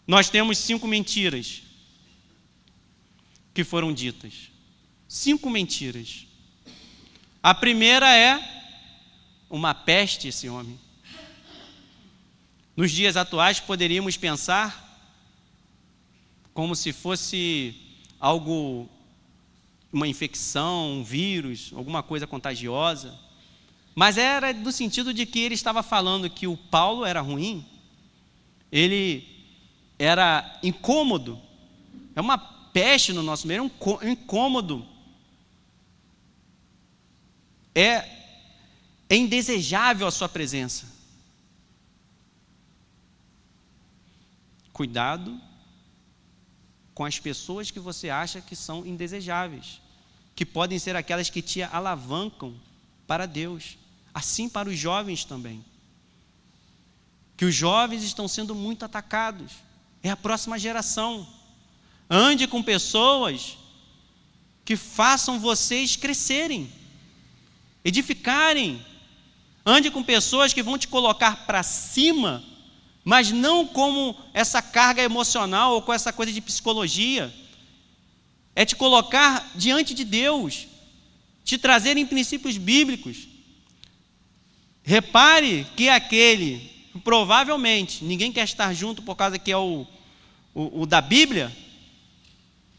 nós temos 5 mentiras que foram ditas. 5 mentiras. A primeira é uma peste esse homem. Nos dias atuais poderíamos pensar como se fosse algo, uma infecção, um vírus, alguma coisa contagiosa. Mas era no sentido de que ele estava falando que o Paulo era ruim, ele era incômodo, é uma peste no nosso meio, é um incômodo, é indesejável a sua presença. Cuidado com as pessoas que você acha que são indesejáveis, que podem ser aquelas que te alavancam para Deus. Assim para os jovens também. Que os jovens estão sendo muito atacados. É a próxima geração. Ande com pessoas que façam vocês crescerem, edificarem. Ande com pessoas que vão te colocar para cima, mas não como essa carga emocional ou com essa coisa de psicologia. É te colocar diante de Deus, te trazerem princípios bíblicos. Repare que aquele, provavelmente, ninguém quer estar junto por causa que é o da Bíblia,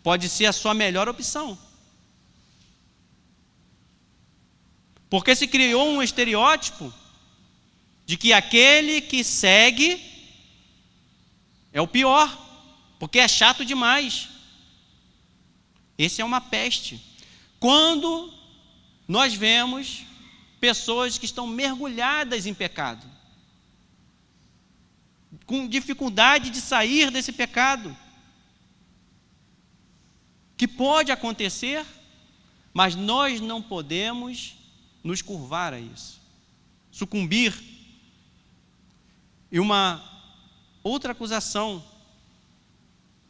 pode ser a sua melhor opção. Porque se criou um estereótipo de que aquele que segue é o pior, porque é chato demais. Esse é uma peste. Quando nós vemos pessoas que estão mergulhadas em pecado, com dificuldade de sair desse pecado, que pode acontecer, mas nós não podemos nos curvar a isso, sucumbir. E uma outra acusação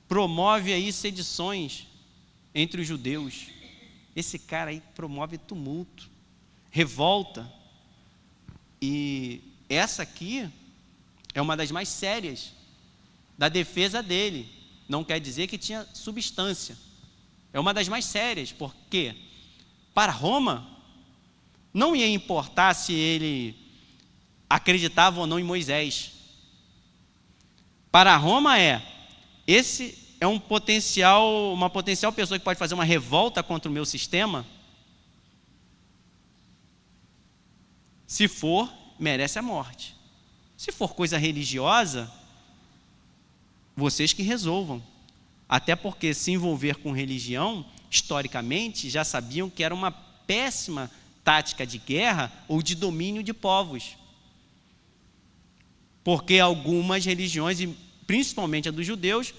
promove aí sedições entre os judeus. Esse cara aí promove tumulto, revolta. E essa aqui é uma das mais sérias da defesa dele. Não quer dizer que tinha substância. É uma das mais sérias, porque para Roma não ia importar se ele acreditava ou não em Moisés. Para Roma esse é uma potencial pessoa que pode fazer uma revolta contra o meu sistema. Se for, merece a morte. Se for coisa religiosa, vocês que resolvam. Até porque se envolver com religião, historicamente, já sabiam que era uma péssima tática de guerra ou de domínio de povos. Porque algumas religiões, e principalmente a dos judeus,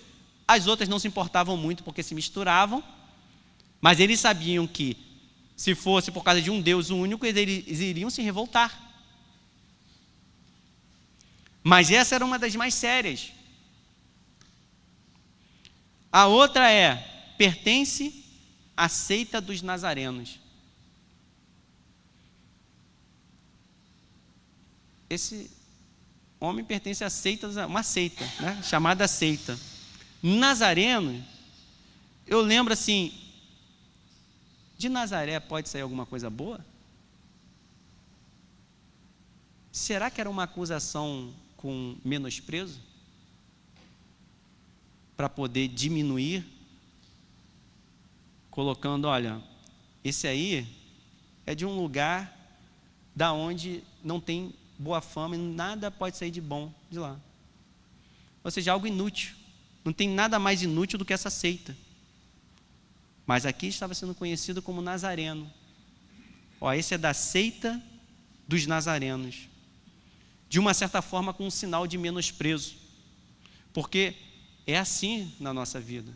as outras não se importavam muito porque se misturavam, mas eles sabiam que, se fosse por causa de um Deus único, eles iriam se revoltar. Mas essa era uma das mais sérias. A outra pertence à seita dos nazarenos. Esse homem pertence à seita, uma seita, né, chamada seita. Nazareno, eu lembro assim, de Nazaré pode sair alguma coisa boa? Será que era uma acusação com menosprezo? Para poder diminuir, colocando, olha, esse aí é de um lugar da onde não tem boa fama e nada pode sair de bom de lá. Ou seja, algo inútil. Não tem nada mais inútil do que essa seita. Mas aqui estava sendo conhecido como Nazareno. Esse é da seita dos nazarenos. De uma certa forma, com um sinal de menosprezo. Porque é assim na nossa vida.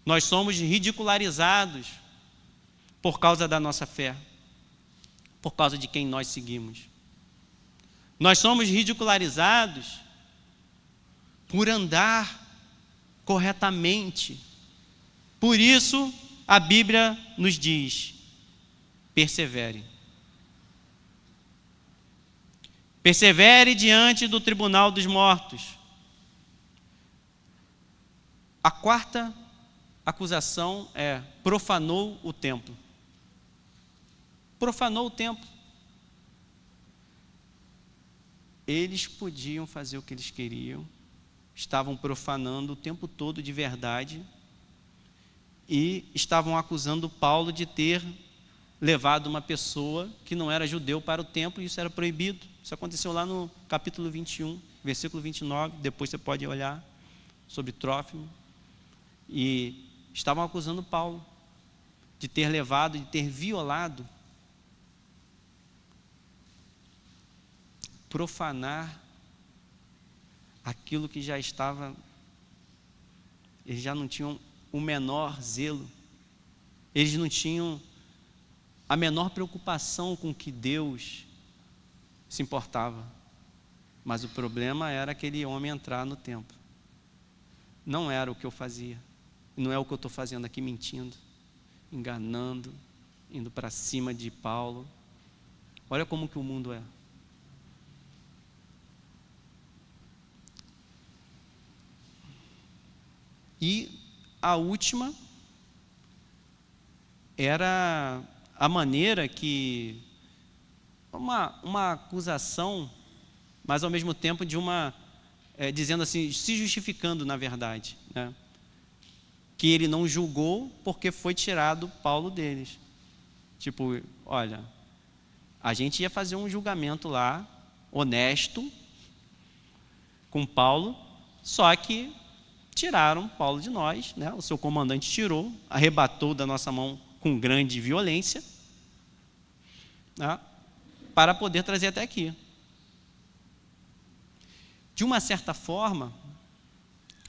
Nós somos ridicularizados por causa da nossa fé, por causa de quem nós seguimos. Nós somos ridicularizados por andar corretamente. Por isso, a Bíblia nos diz: persevere. Persevere diante do tribunal dos mortos. A quarta acusação profanou o templo. Profanou o templo. Eles podiam fazer o que eles queriam, estavam profanando o tempo todo de verdade e estavam acusando Paulo de ter levado uma pessoa que não era judeu para o templo, e isso era proibido. Isso aconteceu lá no capítulo 21, versículo 29, depois você pode olhar sobre Trófimo. E estavam acusando Paulo de ter levado, de ter violado, profanar aquilo que já estava, eles já não tinham o menor zelo, eles não tinham a menor preocupação com que Deus se importava. Mas o problema era aquele homem entrar no templo. Não era o que eu fazia, não é o que eu estou fazendo aqui, mentindo, enganando, indo para cima de Paulo. Olha como que o mundo é. E a última era a maneira que uma acusação, mas ao mesmo tempo de dizendo assim, se justificando na verdade, né? Que ele não julgou porque foi tirado Paulo deles. Tipo, olha, a gente ia fazer um julgamento lá honesto com Paulo, só que tiraram Paulo de nós, né? O seu comandante tirou, arrebatou da nossa mão com grande violência, né? Para poder trazer até aqui. De uma certa forma,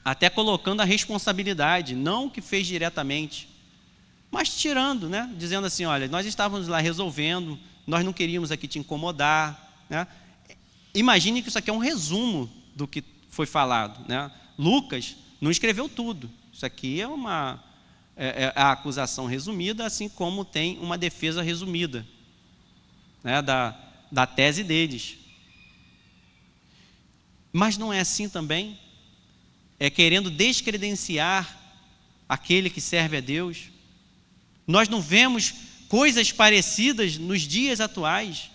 até colocando a responsabilidade, não o que fez diretamente, mas tirando, né? Dizendo assim, olha, nós estávamos lá resolvendo, nós não queríamos aqui te incomodar, né? Imagine que isso aqui é um resumo do que foi falado, né? Lucas não escreveu tudo. Isso aqui é a acusação resumida, assim como tem uma defesa resumida, né? Da tese deles. Mas não é assim também? É querendo descredenciar aquele que serve a Deus. Nós não vemos coisas parecidas nos dias atuais.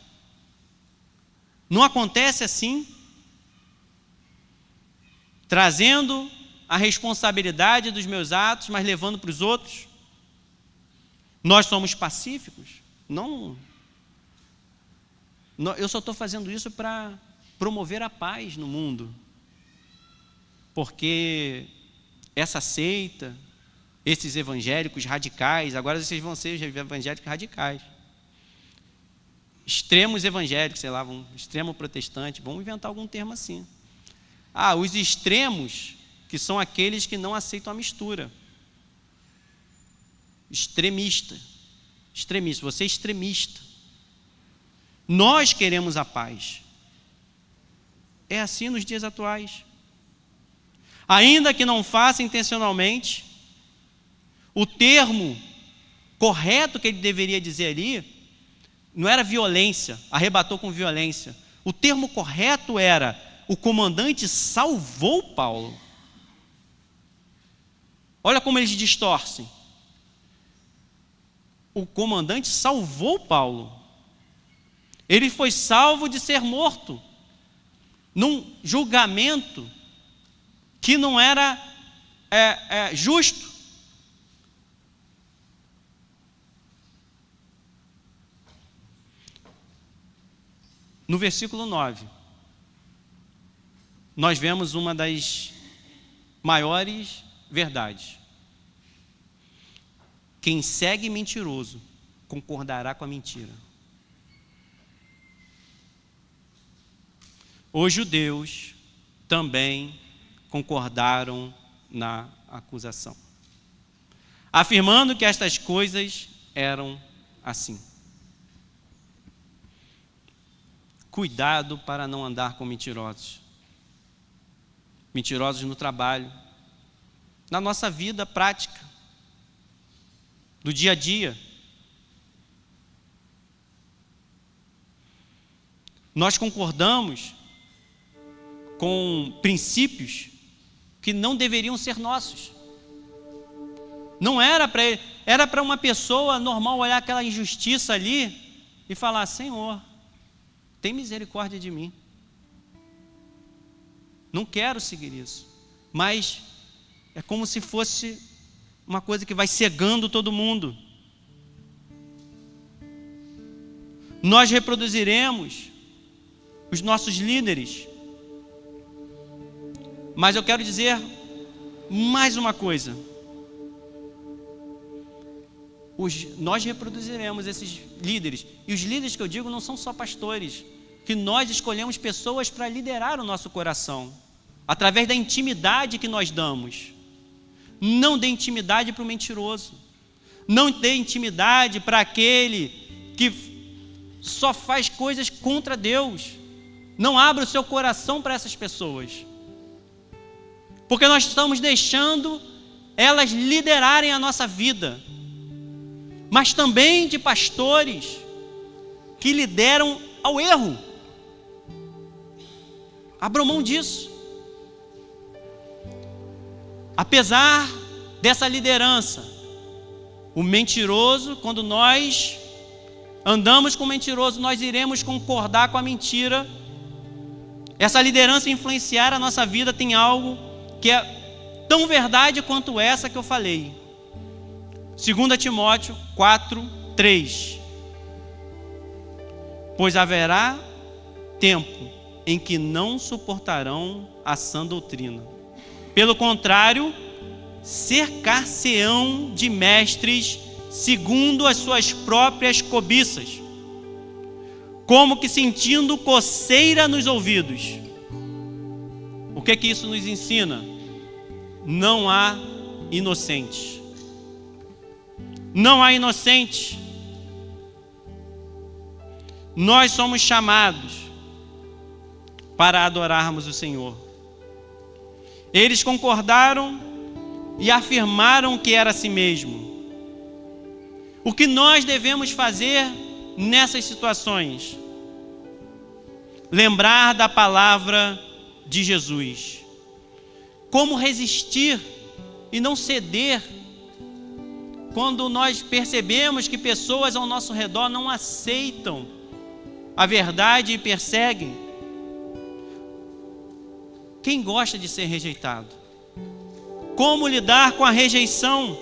Não acontece assim? Trazendo a responsabilidade dos meus atos, mas levando para os outros. Nós somos pacíficos? Não. Eu só estou fazendo isso para promover a paz no mundo. Porque essa seita, esses evangélicos radicais, agora vocês vão ser os evangélicos radicais. Extremos evangélicos, sei lá, extremo protestante, vamos inventar algum termo assim. Os extremos, que são aqueles que não aceitam a mistura. Extremista, você é extremista. Nós queremos a paz. É assim nos dias atuais. Ainda que não faça intencionalmente, o termo correto que ele deveria dizer ali não era violência, arrebatou com violência. O termo correto era: o comandante salvou Paulo. Olha como eles distorcem. O comandante salvou Paulo. Ele foi salvo de ser morto num julgamento que não era justo. No versículo 9, nós vemos uma das maiores verdades. Quem segue mentiroso concordará com a mentira. Os judeus também concordaram na acusação, afirmando que estas coisas eram assim. Cuidado para não andar com mentirosos. Mentirosos no trabalho, na nossa vida prática, do dia a dia. Nós concordamos com princípios que não deveriam ser nossos. Não era para uma pessoa normal olhar aquela injustiça ali e falar: Senhor, tem misericórdia de mim. Não quero seguir isso. Mas é como se fosse uma coisa que vai cegando todo mundo. Nós reproduziremos os nossos líderes. Mas eu quero dizer mais uma coisa. Nós reproduziremos esses líderes. E os líderes que eu digo não são só pastores, que nós escolhemos pessoas para liderar o nosso coração, através da intimidade que nós damos. Não dê intimidade para o mentiroso. Não dê intimidade para aquele que só faz coisas contra Deus. Não abra o seu coração para essas pessoas, porque nós estamos deixando elas liderarem a nossa vida, mas também de pastores que lideram ao erro. Abram mão disso. Apesar dessa liderança, o mentiroso, quando nós andamos com o mentiroso, nós iremos concordar com a mentira. Essa liderança influenciar a nossa vida tem algo que é tão verdade quanto essa que eu falei. 2 Timóteo 4:3. Pois haverá tempo em que não suportarão a sã doutrina. Pelo contrário, cercar-se-ão de mestres segundo as suas próprias cobiças, como que sentindo coceira nos ouvidos. O que que isso nos ensina? Não há inocentes. Não há inocentes. Nós somos chamados para adorarmos o Senhor. Eles concordaram e afirmaram que era assim mesmo. O que nós devemos fazer nessas situações? Lembrar da palavra de Jesus. Como resistir e não ceder quando nós percebemos que pessoas ao nosso redor não aceitam a verdade e perseguem? Quem gosta de ser rejeitado? Como lidar com a rejeição?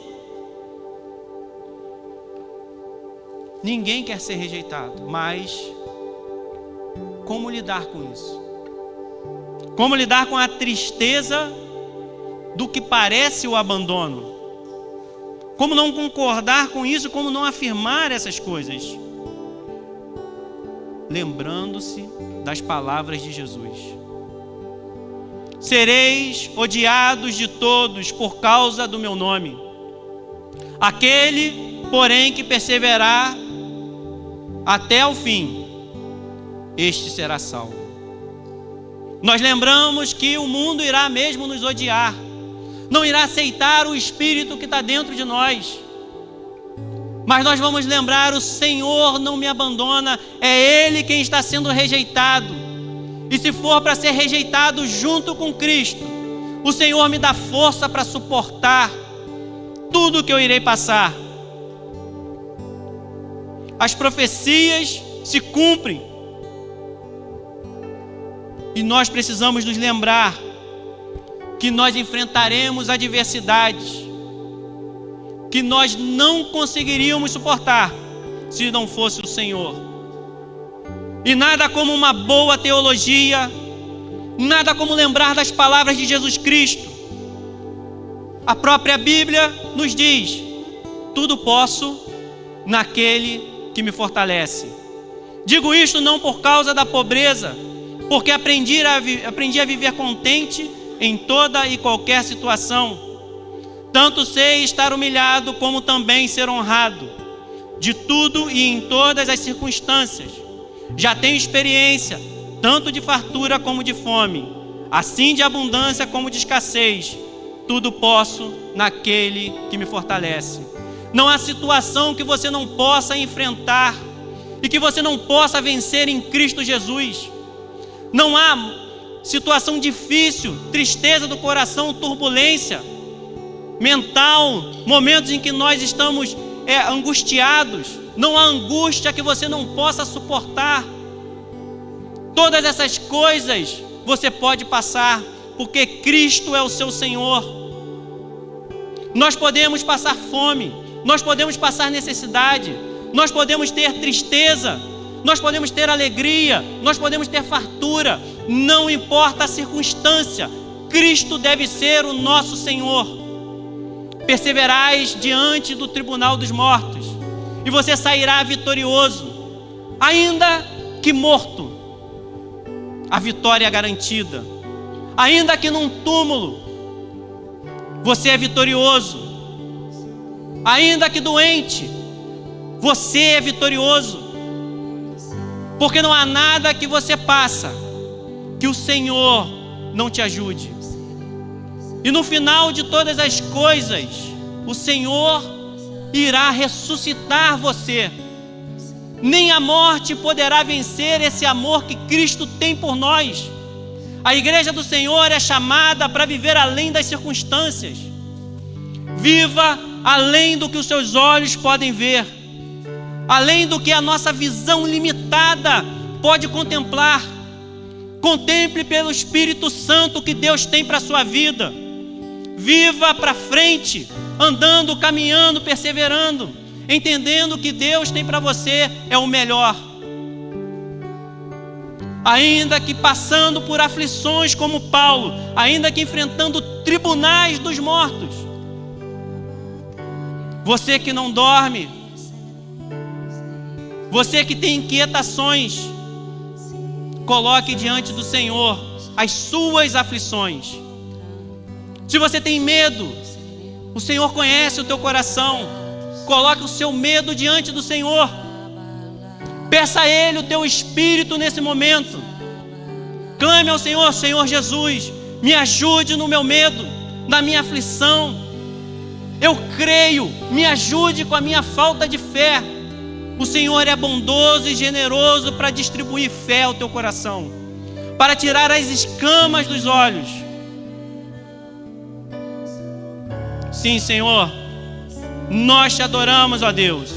Ninguém quer ser rejeitado, mas como lidar com isso? Como lidar com a tristeza do que parece o abandono? Como não concordar com isso? Como não afirmar essas coisas? Lembrando-se das palavras de Jesus. Sereis odiados de todos por causa do meu nome. Aquele, porém, que perseverar até o fim, este será salvo. Nós lembramos que o mundo irá mesmo nos odiar, não irá aceitar o Espírito que está dentro de nós, mas nós vamos lembrar: o Senhor não me abandona, é Ele quem está sendo rejeitado, e se for para ser rejeitado junto com Cristo, o Senhor me dá força para suportar tudo que eu irei passar. As profecias se cumprem, e nós precisamos nos lembrar que nós enfrentaremos adversidades que nós não conseguiríamos suportar se não fosse o Senhor. E nada como uma boa teologia, nada como lembrar das palavras de Jesus Cristo. A própria Bíblia nos diz: tudo posso naquele que me fortalece. Digo isto não por causa da pobreza, porque aprendi a viver contente em toda e qualquer situação. Tanto sei estar humilhado, como também ser honrado, de tudo e em todas as circunstâncias. Já tenho experiência, tanto de fartura como de fome, assim de abundância como de escassez. Tudo posso naquele que me fortalece. Não há situação que você não possa enfrentar e que você não possa vencer em Cristo Jesus. Não há situação difícil, tristeza do coração, turbulência mental, momentos em que nós estamos angustiados. Não há angústia que você não possa suportar. Todas essas coisas você pode passar, porque Cristo é o seu Senhor. Nós podemos passar fome, nós podemos passar necessidade, nós podemos ter tristeza, nós podemos ter alegria, nós podemos ter fartura. Não importa a circunstância, Cristo deve ser o nosso Senhor. Perseverais diante do tribunal dos mortos, e você sairá vitorioso, ainda que morto. A vitória é garantida. Ainda que num túmulo, você é vitorioso. Ainda que doente, você é vitorioso. Porque não há nada que você passa que o Senhor não te ajude. E no final de todas as coisas, o Senhor irá ressuscitar você. Nem a morte poderá vencer esse amor que Cristo tem por nós. A igreja do Senhor é chamada para viver além das circunstâncias. Viva além do que os seus olhos podem ver, além do que a nossa visão limitada pode contemplar. Contemple pelo Espírito Santo o que Deus tem para a sua vida. Viva para frente, andando, caminhando, perseverando, entendendo que Deus tem para você é o melhor. ainda que passando por aflições como Paulo, ainda que enfrentando tribunais dos mortos. Você que não dorme, você que tem inquietações, coloque diante do Senhor as suas aflições. Se você tem medo, o Senhor conhece o teu coração. Coloque o seu medo diante do Senhor. Peça a Ele o teu espírito nesse momento. Clame ao Senhor: Senhor Jesus, me ajude no meu medo, na minha aflição. Eu creio, me ajude com a minha falta de fé. O Senhor é bondoso e generoso para distribuir fé ao teu coração, para tirar as escamas dos olhos. Sim, Senhor, nós te adoramos, ó Deus.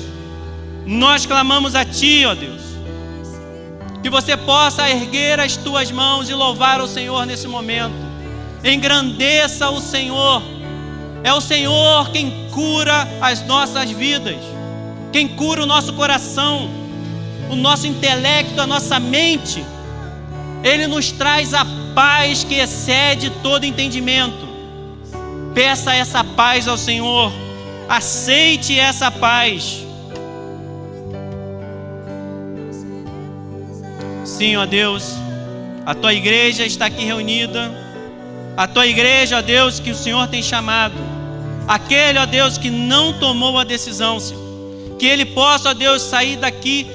Nós clamamos a Ti, ó Deus. Que você possa erguer as tuas mãos e louvar o Senhor nesse momento. Engrandeça o Senhor. É o Senhor quem cura as nossas vidas, quem cura o nosso coração, o nosso intelecto, a nossa mente. Ele nos traz a paz que excede todo entendimento. Peça essa paz ao Senhor. Aceite essa paz. Sim, ó Deus, a Tua igreja está aqui reunida. A Tua igreja, ó Deus, que o Senhor tem chamado. Aquele, ó Deus, que não tomou a decisão, Senhor. Que ele possa, ó Deus, sair daqui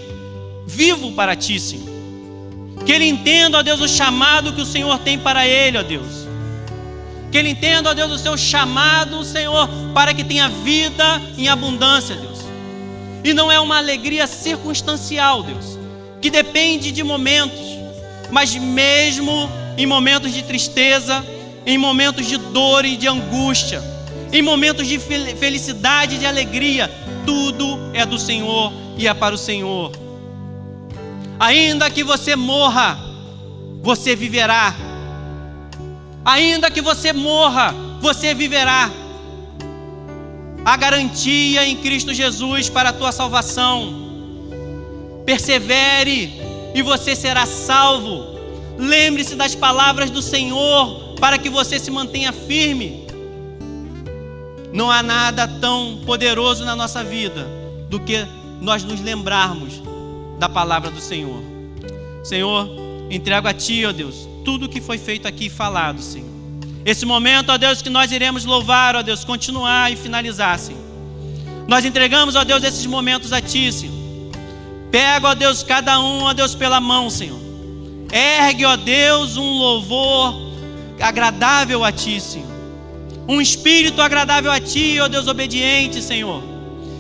vivo para Ti, Senhor. Que ele entenda, ó Deus, o chamado que o Senhor tem para ele, ó Deus. Que ele entenda, ó Deus, o seu chamado, Senhor, para que tenha vida em abundância, Deus. E não é uma alegria circunstancial, Deus, que depende de momentos, mas mesmo em momentos de tristeza, em momentos de dor e de angústia, em momentos de felicidade e de alegria, tudo é do Senhor e é para o Senhor. Ainda que você morra, você viverá. Ainda que você morra, você viverá. Há garantia em Cristo Jesus para a tua salvação. Persevere e você será salvo. Lembre-se das palavras do Senhor para que você se mantenha firme. Não há nada tão poderoso na nossa vida do que nós nos lembrarmos da palavra do Senhor. Senhor, entrego a Ti, ó Deus, tudo que foi feito aqui e falado, Senhor. Esse momento, ó Deus, que nós iremos louvar, ó Deus, continuar e finalizar, Senhor. Nós entregamos, ó Deus, esses momentos a Ti, Senhor. Pega, ó Deus, cada um, ó Deus, pela mão, Senhor. Ergue, ó Deus, um louvor agradável a Ti, Senhor. Um espírito agradável a Ti, ó Deus, obediente, Senhor.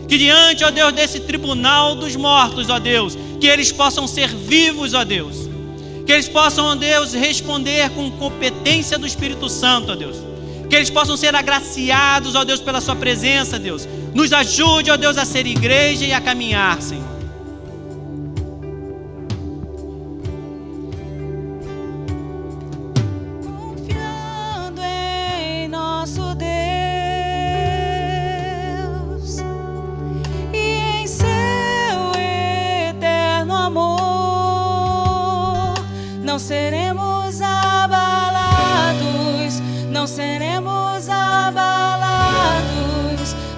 Que diante, ó Deus, desse tribunal dos mortos, ó Deus, que eles possam ser vivos, ó Deus. Que eles possam, ó Deus, responder com competência do Espírito Santo, ó Deus. Que eles possam ser agraciados, ó Deus, pela Sua presença, Deus. Nos ajude, ó Deus, a ser igreja e a caminhar, Senhor. Confiando em nosso Deus e em Seu eterno amor, não seremos abalados, não seremos abalados,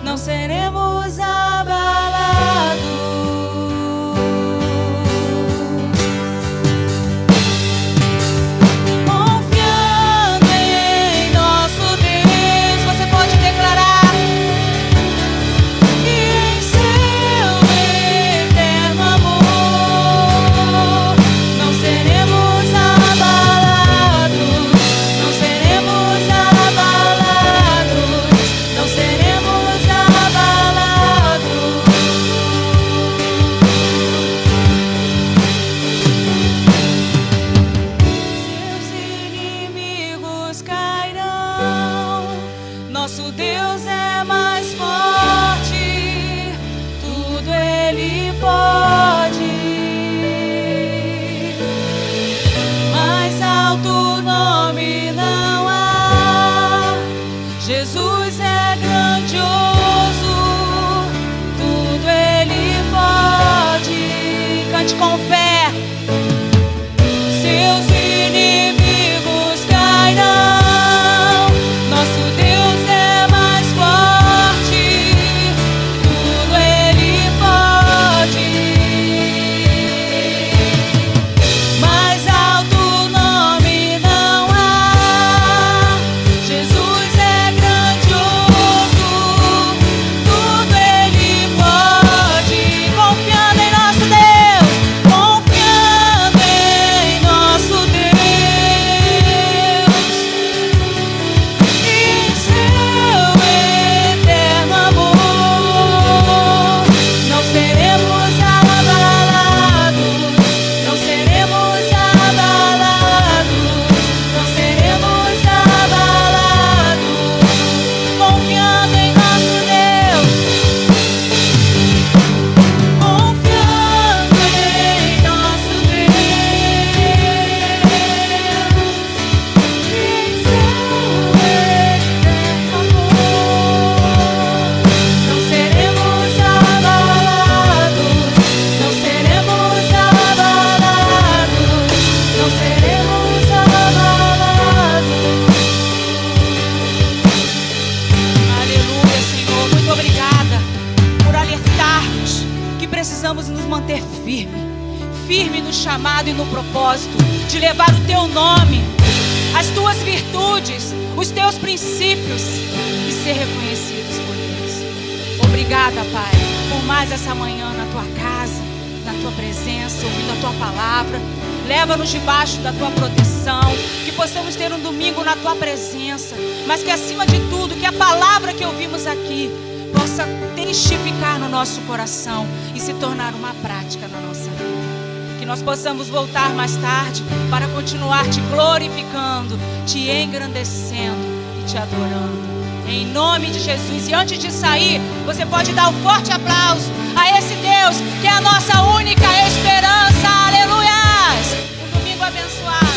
não seremos abalados. Confiando em nosso Deus, você pode declarar, e em Seu eterno amor, não seremos abalados, não seremos abalados, não seremos abalados. Seus inimigos cairão, nosso Deus é mais forte, tudo Ele pode. Mais alto nome não há, Jesus é grandioso, tudo Ele pode. Cante com fé. chamado e no propósito de levar o teu nome, as tuas virtudes, os teus princípios e ser reconhecidos por eles. Obrigada, Pai, por mais essa manhã na tua casa, na tua presença, ouvindo a tua palavra. Leva-nos debaixo da tua proteção, que possamos ter um domingo na tua presença, mas que acima de tudo, que a palavra que ouvimos aqui possa testificar no nosso coração e se tornar uma prática na nossa vida. Que nós possamos voltar mais tarde para continuar te glorificando, te engrandecendo e te adorando. Em nome de Jesus. E antes de sair, você pode dar um forte aplauso a esse Deus que é a nossa única esperança. Aleluias! Um domingo abençoado.